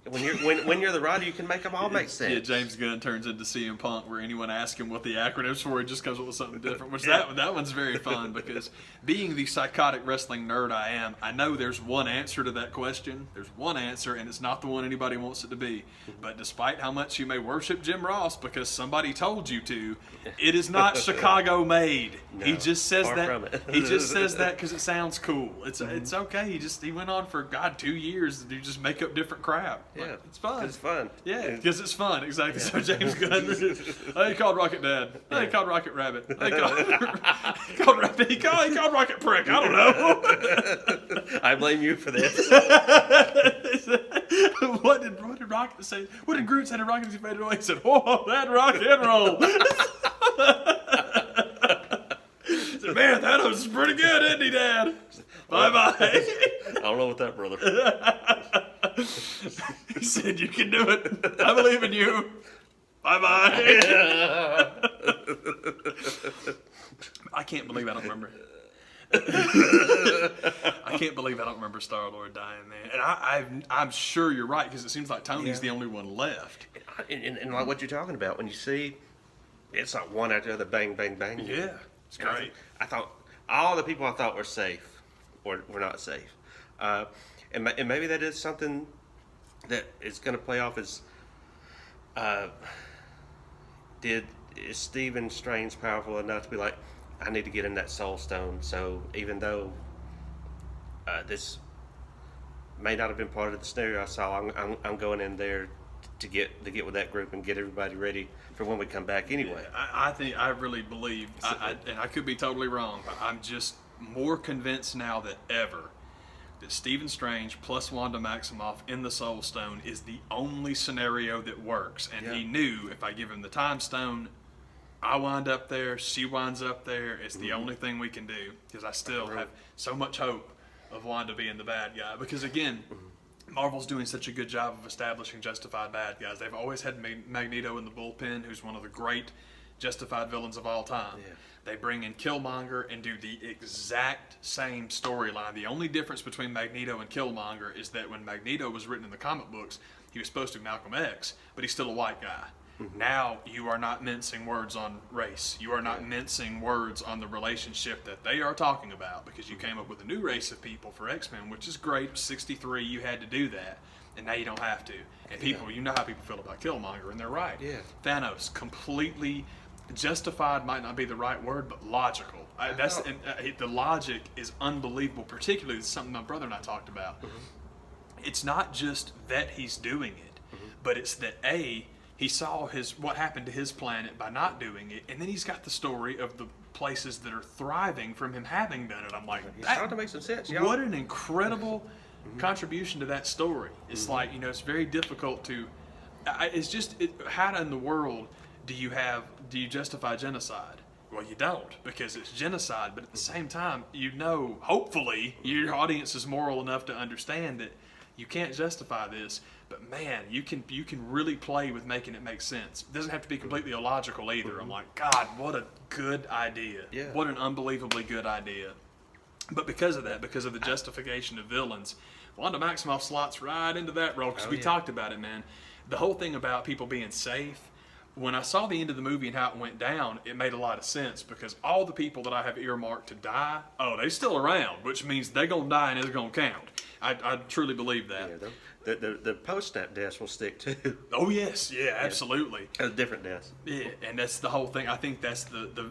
when you're the writer, you can make them all make sense. Yeah, James Gunn turns into CM Punk, where anyone asks him what the acronym's for, he just comes up with something different. Which that one's very fun because being the psychotic wrestling nerd I am, I know there's one answer to that question. There's one answer, and it's not the one anybody wants it to be. But despite how much you may worship Jim Ross because somebody told you to, it is not Chicago made. No, he just says far that. from it. He just says that because it sounds cool. It's okay. He went on for 2 years to just make up different crap. Yeah, Like, it's fun. It's fun. Yeah, because it's fun. Exactly. So James Gunn, he called Rocket Dad. He called Rocket Rabbit. He called Rabbit. He called Rocket Prick. I don't know. I blame you for this. What did Rocket say? What did Groot say to Rocket as he faded away? He said, "Oh, that rock and roll." He said, "Man, that was pretty good, isn't he, Dad?" Bye bye. I don't know what that, brother. He said, "You can do it. I believe in you. Bye bye." I can't believe I don't remember. I can't believe I don't remember Star-Lord dying, man. And I'm sure you're right because it seems like Tony's the only one left. And like what you're talking about, when you see, it's like one after the other, bang, bang, bang. Yeah, it's great. I thought all the people I thought were safe were not safe, and maybe that is something that is going to play off as. Is Stephen Strange powerful enough to be like, I need to get in that Soul Stone? So even though this may not have been part of the scenario I saw, I'm going in there to get with that group and get everybody ready for when we come back anyway. I think I really believe, and I could be totally wrong, but I'm just more convinced now than ever that Stephen Strange plus Wanda Maximoff in the Soul Stone is the only scenario that works. And he knew if I give him the Time Stone, I wind up there, she winds up there. It's the only thing we can do, because I still have so much hope of Wanda being the bad guy. Because again, Marvel's doing such a good job of establishing justified bad guys. They've always had Magneto in the bullpen, who's one of the great justified villains of all time. Yeah. They bring in Killmonger and do the exact same storyline. The only difference between Magneto and Killmonger is that when Magneto was written in the comic books, he was supposed to be Malcolm X, but he's still a white guy. Now you are not mincing words on race. You are not mincing words on the relationship that they are talking about, because you came up with a new race of people for X-Men, which is great. 63, you had to do that, and now you don't have to. And people, you know how people feel about Killmonger, and they're right. Yeah. Thanos, completely justified might not be the right word, but logical. The logic is unbelievable, particularly something my brother and I talked about. It's not just that he's doing it, but it's that he saw what happened to his planet by not doing it, and then he's got the story of the places that are thriving from him having done it. I'm like, He's trying to make some sense, y'all. what an incredible contribution to that story. It's like, it's very difficult to. It's just how in the world do you justify genocide? Well, you don't, because it's genocide. But at the same time, hopefully, your audience is moral enough to understand that you can't justify this. But man, you can really play with making it make sense. It doesn't have to be completely illogical either. I'm like, God, what a good idea. Yeah. What an unbelievably good idea. But because of that, because of the justification of villains, Wanda Maximoff slots right into that role, because we talked about it, man. The whole thing about people being safe, when I saw the end of the movie and how it went down, it made a lot of sense, because all the people that I have earmarked to die, they're still around, which means they're going to die and it's going to count. I truly believe that. Yeah, the post-snap deaths will stick too. Oh, yes. Yeah, absolutely. Different deaths. Yeah, and that's the whole thing. I think that's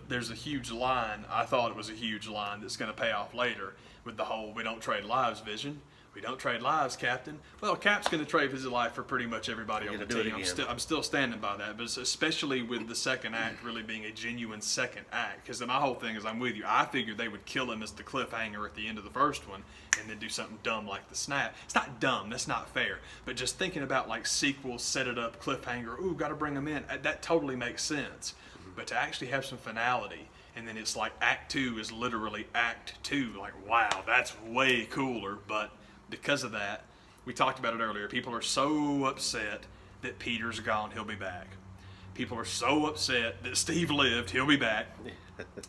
there's a huge line. I thought it was a huge line that's going to pay off later with the whole "we don't trade lives" vision. We don't trade lives, Captain. Well, Cap's going to trade his life for pretty much everybody on the team. I'm still standing by that, but especially with the second act really being a genuine second act, because my whole thing is, I'm with you. I figured they would kill him as the cliffhanger at the end of the first one and then do something dumb like the snap. It's not dumb. That's not fair. But just thinking about like sequels, set it up, cliffhanger, ooh, got to bring them in, that totally makes sense. But to actually have some finality, and then it's like Act 2 is literally Act 2, like, wow, that's way cooler. But because of that, we talked about it earlier, people are so upset that Peter's gone, he'll be back. People are so upset that Steve lived, he'll be back.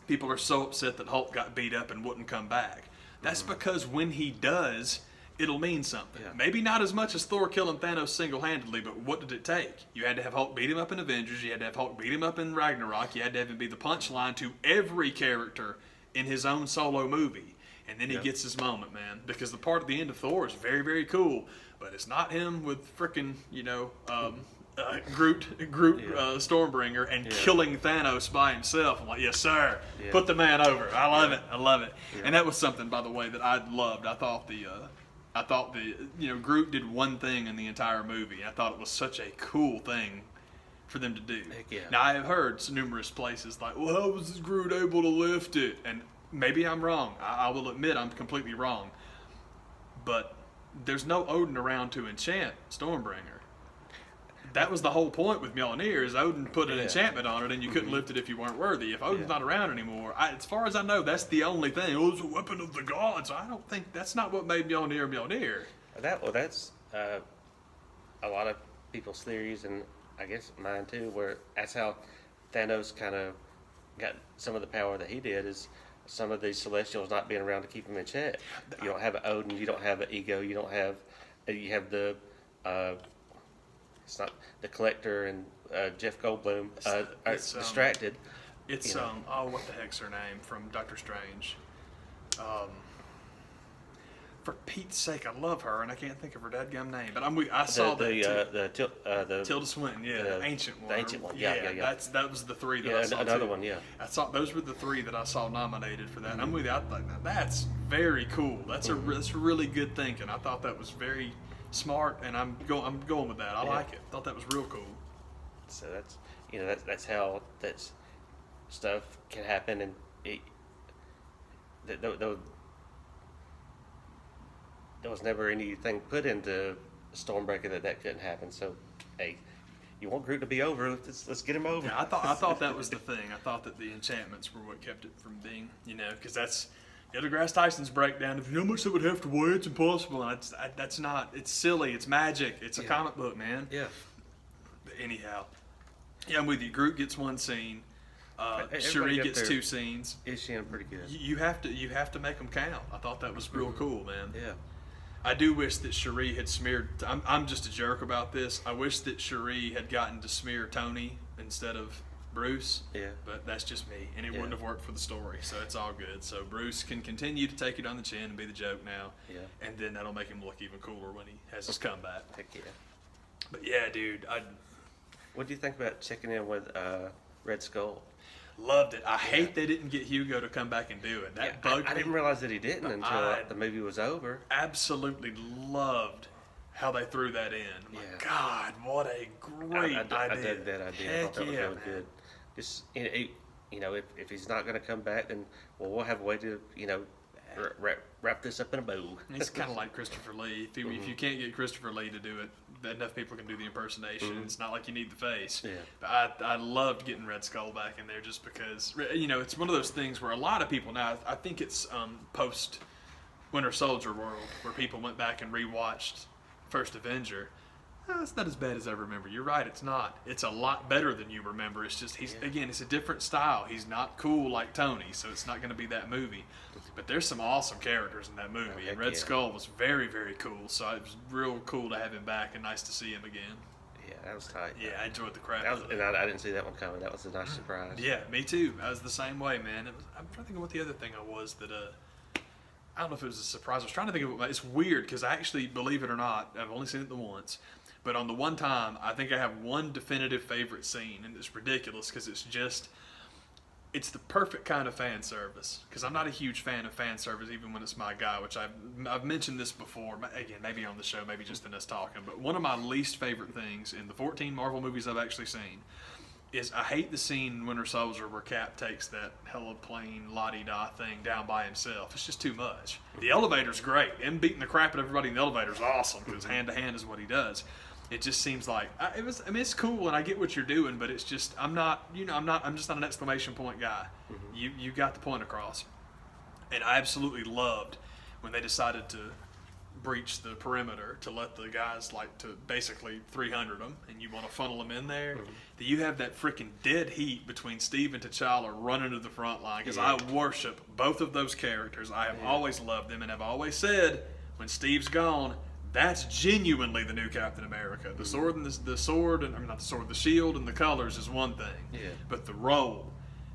People are so upset that Hulk got beat up and wouldn't come back. That's because when he does, it'll mean something. Yeah. Maybe not as much as Thor killing Thanos single-handedly, but what did it take? You had to have Hulk beat him up in Avengers, you had to have Hulk beat him up in Ragnarok, you had to have him be the punchline to every character in his own solo movie. And then he gets his moment, man. Because the part at the end of Thor is very, very cool. But it's not him with frickin', Groot Stormbringer and killing Thanos by himself. I'm like, yes, sir. Yeah. Put the man over. I love it. I love it. Yeah. And that was something, by the way, that I loved. I thought Groot did one thing in the entire movie. I thought it was such a cool thing for them to do. Yeah. Now, I have heard numerous places like, well, how was Groot able to lift it? And maybe I'm wrong. I will admit I'm completely wrong. But there's no Odin around to enchant Stormbringer. That was the whole point with Mjolnir, is Odin put an enchantment on it and you couldn't lift it if you weren't worthy. If Odin's not around anymore, as far as I know, that's the only thing. Oh, it's a weapon of the gods. I don't think that's not what made Mjolnir Mjolnir. That's a lot of people's theories, and I guess mine too, where that's how Thanos kind of got some of the power that he did, is some of these Celestials not being around to keep him in check. You don't have an Odin, you don't have an Ego, you have the it's not the Collector and Jeff Goldblum distracted. It's what the heck's her name from Doctor Strange? For Pete's sake, I love her, and I can't think of her dadgum name. But I saw Tilda Swinton, the ancient one. The ancient one, yeah. That was the three that I saw. Another too. one, yeah. I saw those were the three that I saw nominated for that. And I'm with you. I thought that's very cool. That's a really good thinking. I thought that was very smart, and I'm going with that. I like it. Thought that was real cool. So that's that's how that's stuff can happen, and there was never anything put into Stormbreaker that couldn't happen. So, hey, you want Groot to be over? Let's get him over. Yeah, I thought that was the thing. I thought that the enchantments were what kept it from being, because that's Neil deGrasse Tyson's breakdown. If you know how much it would have to weigh, it's impossible. And that's not. It's silly. It's magic. It's a comic book, man. Yeah. But anyhow, yeah, I'm with you. Groot gets one scene. Shuri gets 2 scenes. Is she pretty good? You have to make them count. I thought that was real cool, man. Yeah. I do wish that Shuri had smeared. I'm just a jerk about this. I wish that Shuri had gotten to smear Tony instead of Bruce. Yeah. But that's just me, and it wouldn't have worked for the story. So it's all good. So Bruce can continue to take it on the chin and be the joke now. Yeah. And then that'll make him look even cooler when he has his comeback. Heck yeah. But yeah, dude, What do you think about checking in with Red Skull? loved it. I hate they didn't get Hugo to come back and do it. That bugged me. I didn't realize that he didn't until the movie was over. Absolutely loved how they threw that in. I'm like, God, what a great idea. I dug that idea. I thought that was really good. Just if he's not going to come back, then we'll have a way to wrap this up in a bow. It's kind of like Christopher Lee. If you can't get Christopher Lee to do it, enough people can do the impersonation. It's not like you need the face. Yeah. But I loved getting Red Skull back in there just because it's one of those things where a lot of people now. I think it's post Winter Soldier world where people went back and rewatched First Avenger. It's not as bad as I remember. You're right, it's not. It's a lot better than you remember. It's just, it's a different style. He's not cool like Tony, so it's not going to be that movie. But there's some awesome characters in that movie, and Red Skull was very, very cool. So it was real cool to have him back and nice to see him again. Yeah, that was tight. Yeah, I enjoyed the crap out of it. And I didn't see that one coming. That was a nice surprise. Yeah, me too. I was the same way, man. I'm trying to think of what the other thing was that I don't know if it was a surprise. I was trying to think of it's weird because I actually, believe it or not, I've only seen it the once. But on the one time, I think I have one definitive favorite scene, and it's ridiculous because it's the perfect kind of fan service. Because I'm not a huge fan of fan service, even when it's my guy, which I've mentioned this before. Again, maybe on the show, maybe just in us talking. But one of my least favorite things in the 14 Marvel movies I've actually seen is I hate the scene in Winter Soldier where Cap takes that hella plane la-di-da thing down by himself. It's just too much. The elevator's great. Him beating the crap out of everybody in the elevator's awesome because hand-to-hand is what he does. It just seems like it's cool and I get what you're doing, but it's just I'm just not an exclamation point guy. You got the point across. And I absolutely loved when they decided to breach the perimeter to let the guys to basically 300 them, and you want to funnel them in there. That you have that freaking dead heat between Steve and T'Challa running to the front line because I worship both of those characters. I have always loved them and have always said when Steve's gone, that's genuinely the new Captain America. The sword and the shield and the colors is one thing, but the role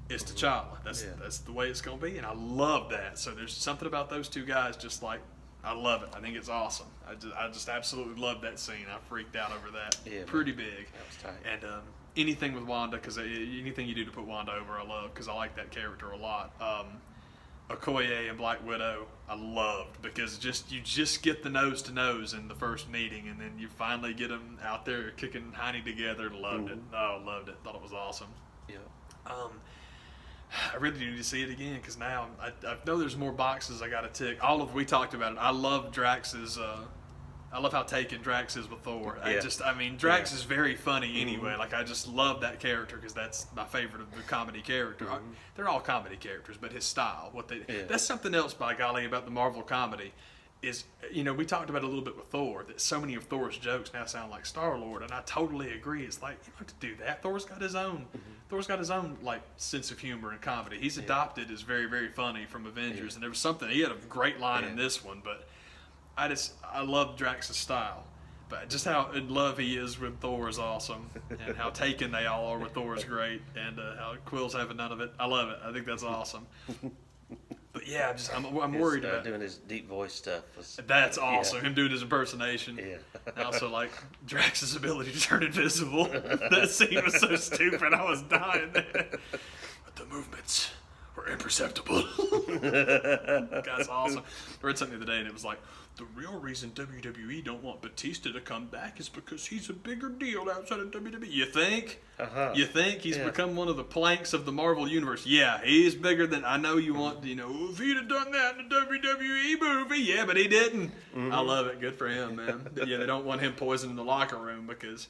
is T'Challa. That's the way it's gonna be, and I love that. So there's something about those two guys just like. I love it. I think it's awesome. I just absolutely love that scene. I freaked out over that. Yeah, pretty big. That was tight. And anything with Wanda, because anything you do to put Wanda over, I love because I like that character a lot. Okoye and Black Widow, I loved because you just get the nose to nose in the first meeting, and then you finally get them out there kicking Heine together. Loved it. Oh, loved it. Thought it was awesome. Yeah. I really need to see it again because now I know there's more boxes I got to tick. We talked about it. I love Drax's. I love how taken Drax is with Thor. Drax is very funny anyway. Like I just love that character because that's my favorite of the comedy character. They're all comedy characters, but his style, that's something else by golly about the Marvel comedy. Is we talked about it a little bit with Thor that so many of Thor's jokes now sound like Star-Lord, and I totally agree. It's like you don't have to do that. Thor's got his own sense of humor and comedy. He's adopted as very, very funny from Avengers, and there was something he had a great line in this one, but I love Drax's style. But just how in love he is with Thor is awesome, and how taken they all are with Thor is great, and how Quill's having none of it. I love it. I think that's awesome. But yeah, I'm worried about doing his deep voice stuff. That's awesome. Him doing his impersonation. Yeah. And also like Drax's ability to turn invisible. That scene was so stupid. I was dying there. But the movements we're imperceptible. That's awesome. I read something the other day and it was like, the real reason WWE don't want Batista to come back is because he's a bigger deal outside of WWE. You think? You think he's become one of the planks of the Marvel Universe? Yeah, he's bigger than, I know you want, if he'd have done that in the WWE movie, yeah, but he didn't. I love it. Good for him, man. Yeah, they don't want him poisoning the locker room because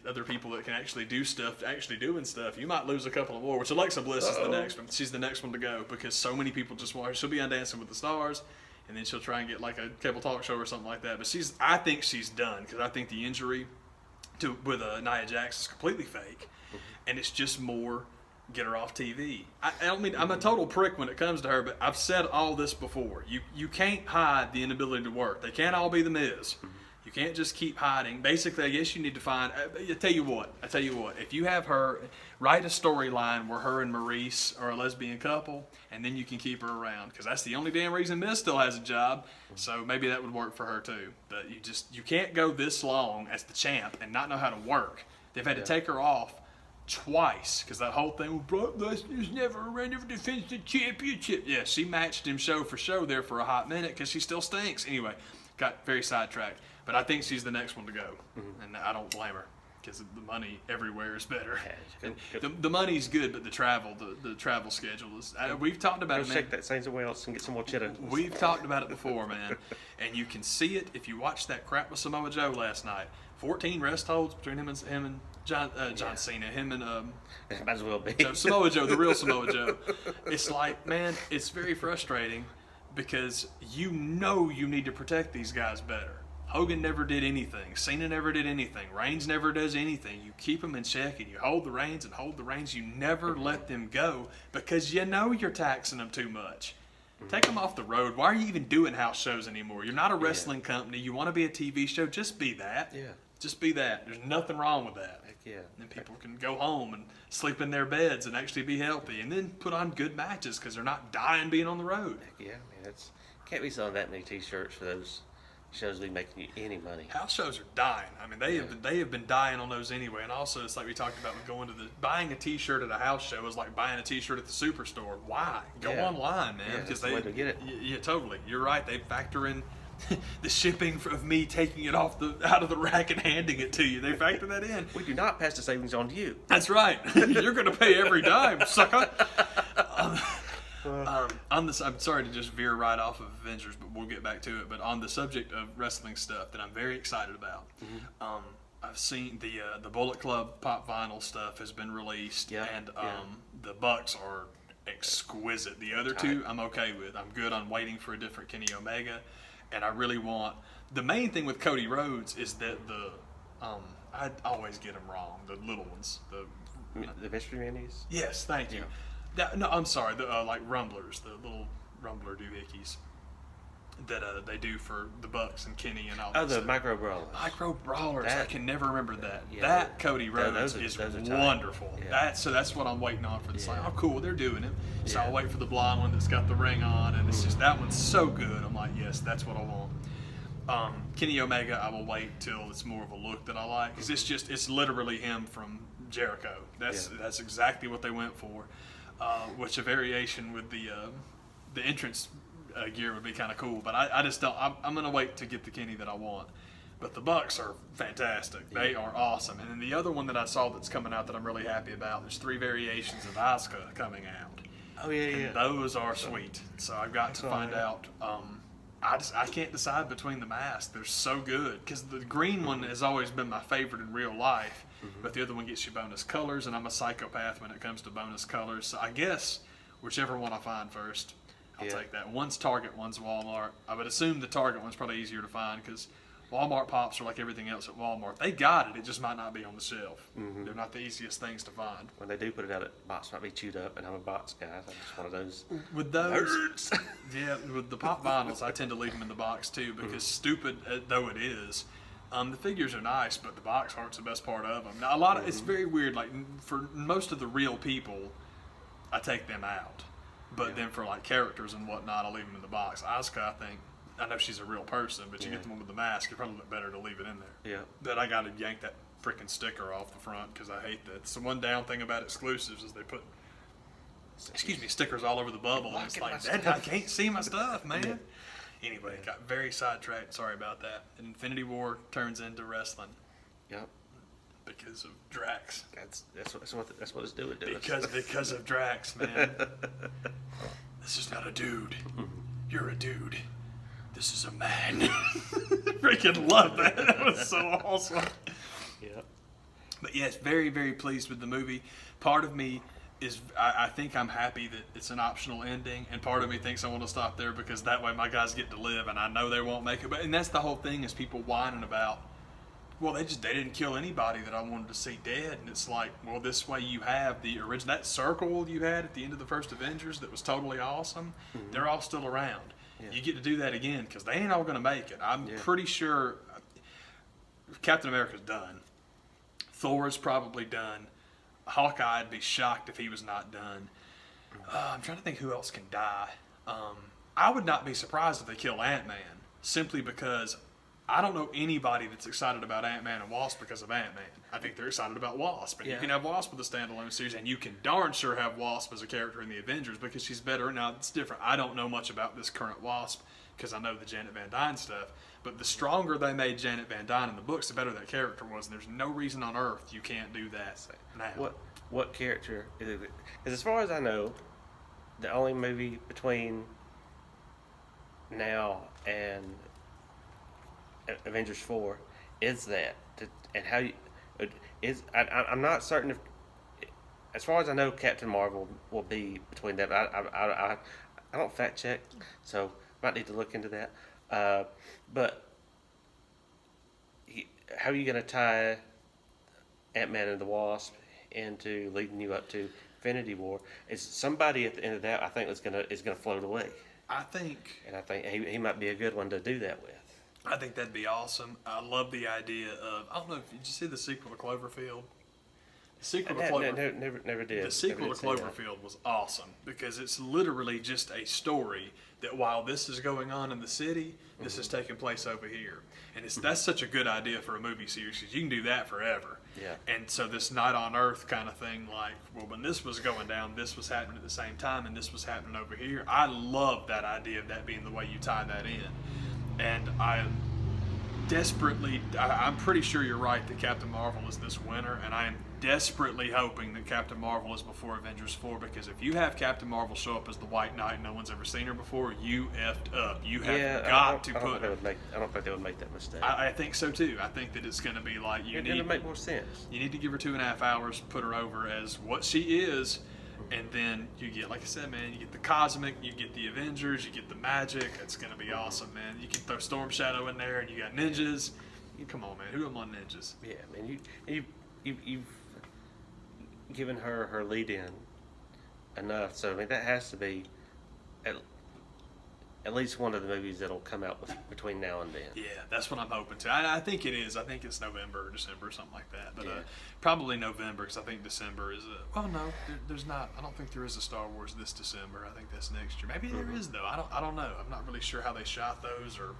other people that can actually do stuff, actually doing stuff, you might lose a couple of more, which Alexa Bliss is the next one. She's the next one to go because so many people just want her. She'll be on Dancing with the Stars, and then she'll try and get like a cable talk show or something like that. But I think she's done because I think the injury with Nia Jax is completely fake, and it's just more get her off TV. I don't mean I'm a total prick when it comes to her, but I've said all this before. You can't hide the inability to work. They can't all be the Miz. You can't just keep hiding. Basically, I guess you need to find. I tell you what. If you have her write a storyline where her and Maurice are a lesbian couple, and then you can keep her around because that's the only damn reason Miz still has a job. So maybe that would work for her too. But you can't go this long as the champ and not know how to work. They've had to take her off twice because that whole thing with Brock Lesnar's never defends the championship. Yeah, she matched him show for show there for a hot minute because she still stinks. Anyway, got very sidetracked. But I think she's the next one to go, and I don't blame her because the money everywhere is better. The money's good, but the travel schedule is. We've talked about it, man. Check that Saints away else and get some more cheddar. We've talked about it before, man, and you can see it if you watch that crap with Samoa Joe last night. 14 rest holds between him and John Cena, him and It might as well be Samoa Joe, the real Samoa Joe. It's like, man, it's very frustrating because you need to protect these guys better. Hogan never did anything. Cena never did anything. Reigns never does anything. You keep them in check and you hold the reins and hold the reins. You never let them go because you're taxing them too much. Take them off the road. Why are you even doing house shows anymore? You're not a wrestling company. You want to be a TV show. Just be that. Yeah. Just be that. There's nothing wrong with that. Heck yeah. And people can go home and sleep in their beds and actually be healthy and then put on good matches because they're not dying being on the road. Heck yeah, man. Can't be selling that many T-shirts for those shows be making you any money. House shows are dying. I mean, they have been dying on those anyway. And also, it's like we talked about with going to buying a T-shirt at a house show is like buying a T-shirt at the superstore. Why? Go online, man. Because that's the way to get it. Yeah, totally. You're right. They factor in the shipping of me taking it out of the rack and handing it to you. They factor that in. We do not pass the savings on to you. That's right. You're going to pay every dime, sucker. On this, I'm sorry to just veer right off of Avengers, but we'll get back to it. But on the subject of wrestling stuff that I'm very excited about, I've seen the Bullet Club pop vinyl stuff has been released, and the Bucks are exquisite. The other two, I'm okay with. I'm good on waiting for a different Kenny Omega, and I really want. The main thing with Cody Rhodes is that I always get them wrong. The little ones, The Mystery Minis? Yes, thank you. No, I'm sorry. The like rumblers, the little rumbler doohickeys that they do for the Bucks and Kenny and all that. Oh, the stuff. Micro Brawlers. Micro Brawlers. I can never remember that. Yeah, that Cody Rhodes those is are wonderful. Yeah. That's what I'm waiting on for this. Like, oh, cool, they're doing it. So I'll wait for the blonde one that's got the ring on, and it's just that one's so good. I'm like, yes, that's what I want. Kenny Omega, I will wait till it's more of a look that I like because it's literally him from Jericho. That's exactly what they went for. Which a variation with the entrance gear would be kind of cool, but I just don't. I'm gonna wait to get the Kenny that I want. But the Bucks are fantastic. They are awesome. And then the other one that I saw that's coming out that I'm really happy about. There's 3 variations of Asuka coming out. Oh yeah, and those are sweet. So I've got to find out. I can't decide between the masks. They're so good because the green one has always been my favorite in real life. But the other one gets you bonus colors, and I'm a psychopath when it comes to bonus colors. So I guess whichever one I find first, I'll take that. One's Target, one's Walmart. I would assume the Target one's probably easier to find because Walmart pops are like everything else at Walmart. They got it. It just might not be on the shelf. They're not the easiest things to find. When they do put it out, the box might be chewed up, and I'm a box guy. I'm just one of those. With those, with the pop vinyls, I tend to leave them in the box too because stupid though it is, the figures are nice, but the box art's the best part of them. Now, it's very weird. Like for most of the real people, I take them out, but then for like characters and whatnot, I leave them in the box. Asuka, I know she's a real person, but you get the one with the mask, it probably look better to leave it in there. Yeah. But I got to yank that freaking sticker off the front because I hate that. It's the one down thing about exclusives is they put excuse me, stickers all over the bubble. And it's like, Dad, I can't see my stuff, man. Yeah. Anyway, got very sidetracked. Sorry about that. Infinity War turns into wrestling. Yep. Because of Drax. That's what it's doing. Because of Drax, man. This is not a dude. You're a dude. This is a man. Freaking love that. That was so awesome. Yeah. But yes, very, very pleased with the movie. Part of me is, I think I'm happy that it's an optional ending, and part of me thinks I want to stop there because that way my guys get to live, and I know they won't make it. And that's the whole thing, is people whining about, well, they didn't kill anybody that I wanted to see dead. And it's like, well, this way you have the original, that circle you had at the end of the first Avengers that was totally awesome. They're all still around. Yeah. You get to do that again because they ain't all going to make it. I'm pretty sure Captain America's done. Thor's probably done. Hawkeye, I'd be shocked if he was not done. I'm trying to think who else can die. I would not be surprised if they kill Ant-Man, simply because I don't know anybody that's excited about Ant-Man and Wasp because of Ant-Man. I think they're excited about Wasp. And you can have Wasp with a standalone series, and you can darn sure have Wasp as a character in the Avengers because she's better. Now, it's different. I don't know much about this current Wasp because I know the Janet Van Dyne stuff. But the stronger they made Janet Van Dyne in the books, the better that character was. And there's no reason on earth you can't do that now. What character is it? Because as far as I know, the only movie between now and Avengers 4 is that. And how you is? I'm not certain if. As far as I know, Captain Marvel will be between that. I don't fact check, so might need to look into that. But how are you going to tie Ant-Man and the Wasp into leading you up to Infinity War? Is somebody at the end of that? I think is gonna float away. I think he might be a good one to do that with. I think that'd be awesome. I love the idea of. I don't know if did you see the sequel to Cloverfield? The sequel to Cloverfield. Never did. The sequel to Cloverfield was awesome because it's literally just a story that while this is going on in the city, this is taking place over here, and that's such a good idea for a movie series because you can do that forever. Yeah. And so this Night on Earth kind of thing, like, well, when this was going down, this was happening at the same time, and this was happening over here. I love that idea of that being the way you tie that in. And I'm pretty sure you're right that Captain Marvel is this winter, and I am desperately hoping that Captain Marvel is before Avengers 4, because if you have Captain Marvel show up as the White Knight and no one's ever seen her before, you effed up. You have got to put her. I don't think they would make that mistake. I think so too. I think that it's going to be like it's going to make more sense. You need to give her 2.5 hours, put her over as what she is, and then you get, like I said, man, you get the cosmic, you get the Avengers, you get the magic. It's going to be awesome, man. You can throw Storm Shadow in there, and you got ninjas. Come on, man. Who am I ninjas? Yeah, man. You've given her lead in enough, so I mean that has to be at least one of the movies that'll come out between now and then. Yeah, that's what I'm hoping to. I think it is. I think it's November or December or something like that. But probably November, because I think December is well, no, there's not. I don't think there is a Star Wars this December. I think that's next year. Maybe there is though. I don't know. I'm not really sure how they shot those, or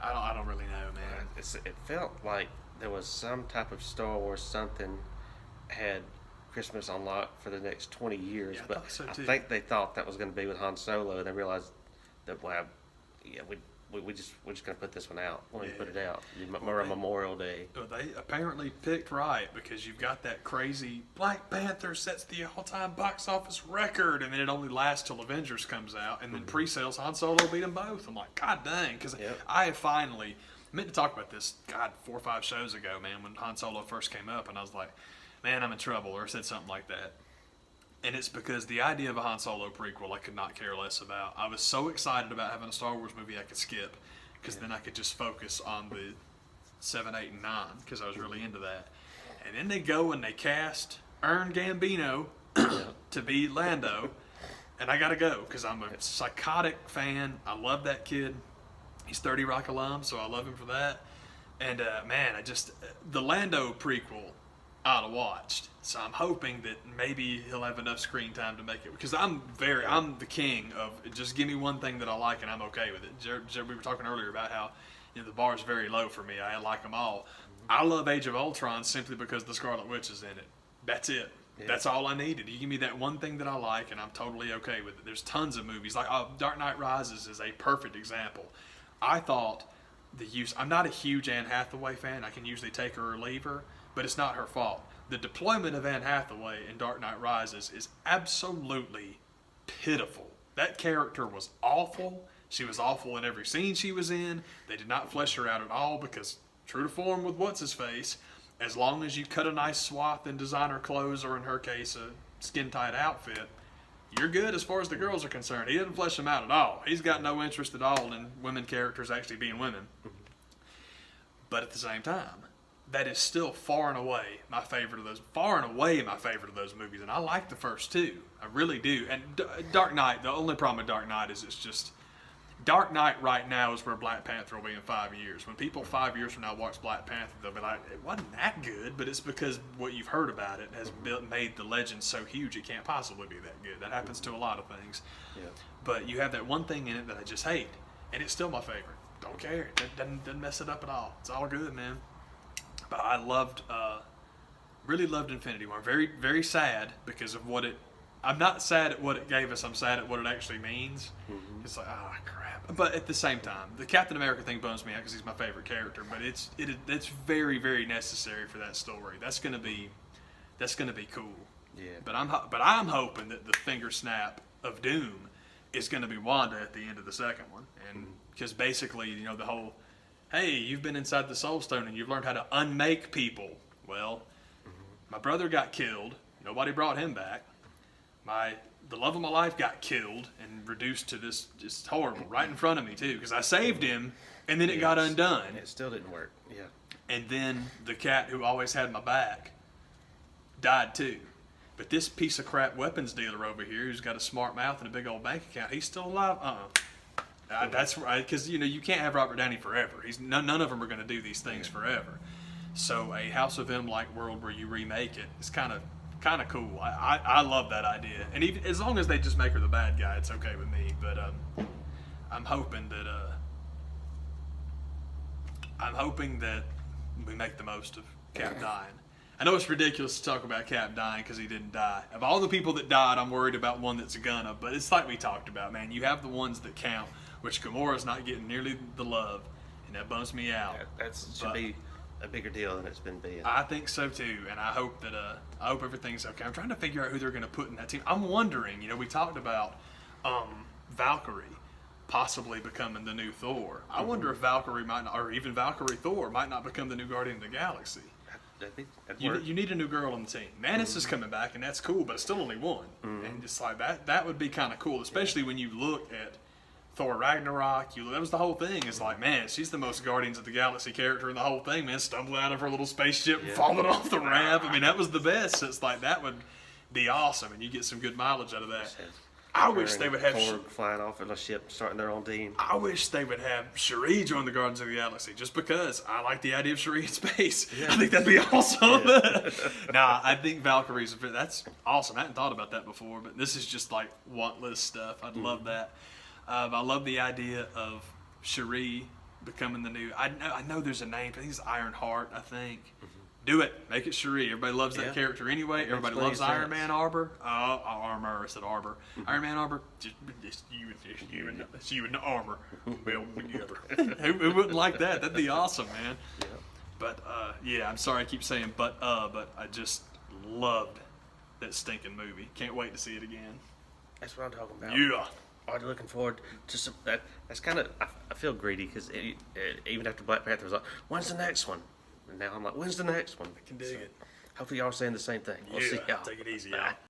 I don't really know, man. It felt like there was some type of Star Wars something had Christmas on lock for the next 20 years, yeah, but so I think they thought that was going to be with Han Solo, and they realized that we're just going to put this one out. We're going to put it out Memorial Day. They apparently picked right, because you've got that crazy Black Panther sets the all-time box office record, and then it only lasts till Avengers comes out, and then pre-sales Han Solo beat them both. I'm like, God dang, because I have finally meant to talk about this 4 or 5 shows ago, man, when Han Solo first came up, and I was like, man, I'm in trouble, or said something like that. And it's because the idea of a Han Solo prequel I could not care less about. I was so excited about having a Star Wars movie I could skip, because then I could just focus on the 7, 8, and 9, because I was really into that. And then they go and they cast Ern Gambino to be Lando, and I gotta go, because I'm a psychotic fan. I love that kid. He's 30 Rock alum, so I love him for that. And man, the Lando prequel I'd have watched. So I'm hoping that maybe he'll have enough screen time to make it, because I'm the king of just give me one thing that I like and I'm okay with it. Jared, we were talking earlier about how the bar is very low for me. I like them all. I love Age of Ultron simply because the Scarlet Witch is in it. That's it. Yeah. That's all I needed. You give me that one thing that I like, and I'm totally okay with it. There's tons of movies. Like Dark Knight Rises is a perfect example. I thought I'm not a huge Anne Hathaway fan. I can usually take her or leave her, but it's not her fault. The deployment of Anne Hathaway in Dark Knight Rises is absolutely pitiful. That character was awful. She was awful in every scene she was in. They did not flesh her out at all because, true to form with what's-his-face, as long as you cut a nice swath in designer clothes, or in her case, a skin-tight outfit, you're good as far as the girls are concerned. He didn't flesh them out at all. He's got no interest at all in women characters actually being women. But at the same time, that is still far and away my favorite of those movies. And I like the first two. I really do. And Dark Knight, the only problem with Dark Knight is it's just... Dark Knight right now is where Black Panther will be in 5 years. When people 5 years from now watch Black Panther, they'll be like, it wasn't that good, but it's because what you've heard about it has made the legend so huge it can't possibly be that good. That happens to a lot of things. Yeah. But you have that one thing in it that I just hate, and it's still my favorite. Don't care. It doesn't mess it up at all. It's all good, man. But I really loved Infinity War. Very, very sad because of what it... I'm not sad at what it gave us. I'm sad at what it actually means. Mm-hmm. It's like, oh, crap. But at the same time, the Captain America thing bums me out because he's my favorite character. But it's very, very necessary for that story. That's gonna be cool. Yeah. But I'm hoping that the finger snap of Doom is gonna be Wanda at the end of the second one, and because basically, the whole, hey, you've been inside the Soul Stone and you've learned how to unmake people. Well, my brother got killed. Nobody brought him back. The love of my life got killed and reduced to this just horrible right in front of me too, because I saved him and then it got undone. It still didn't work. Yeah. And then the cat who always had my back died too. But this piece of crap weapons dealer over here, who's got a smart mouth and a big old bank account, he's still alive. That's right, because you can't have Robert Downey forever. None of them are going to do these things forever. So a House of M-like world where you remake it is kind of cool. I love that idea, and even as long as they just make her the bad guy, it's okay with me. But I'm hoping that we make the most of Cap dying. I know it's ridiculous to talk about Cap dying because he didn't die. Of all the people that died, I'm worried about one that's gonna. But it's like we talked about, man. You have the ones that count, which Gamora's not getting nearly the love, and that bums me out. That should be a bigger deal than it's been being. I think so too, and I hope everything's okay. I'm trying to figure out who they're going to put in that team. I'm wondering, we talked about Valkyrie possibly becoming the new Thor. I wonder if Valkyrie might not, or even Valkyrie Thor might not become the new Guardian of the Galaxy. You need a new girl on the team. Manus is coming back, and that's cool, but it's still only one. And it's like that would be kind of cool, especially when you look at Thor Ragnarok. That was the whole thing. It's like, man, she's the most Guardians of the Galaxy character in the whole thing, man. Stumbling out of her little spaceship and falling off the ramp. I mean, that was the best. So it's like, that would be awesome, and you get some good mileage out of that. I wish they would have Korg flying off in a ship, starting their own team. I wish they would have Shuri join the Guardians of the Galaxy, just because I like the idea of Shuri in space. Yeah. I think that'd be awesome. Nah, I think Valkyrie's that's awesome. I hadn't thought about that before, but this is just like want list stuff. I'd love that. I love the idea of Shuri becoming the new. I know there's a name. I think it's Ironheart. I think. Do it. Make it Shuri. Everybody loves that character anyway. Everybody loves Iron Man Arbor. Armor. I said Arbor. Iron Man Arbor. Just you and the armor. Well, together. Who wouldn't like that? That'd be awesome, man. Yeah. But I'm sorry I keep saying but I just loved that stinking movie. Can't wait to see it again. That's what I'm talking about. Yeah. Already looking forward to some. That's kind of. I feel greedy because even after Black Panther was like, when's the next one? And now I'm like, when's the next one? I can dig it. Hopefully y'all are saying the same thing. We'll see y'all. Take it easy, y'all.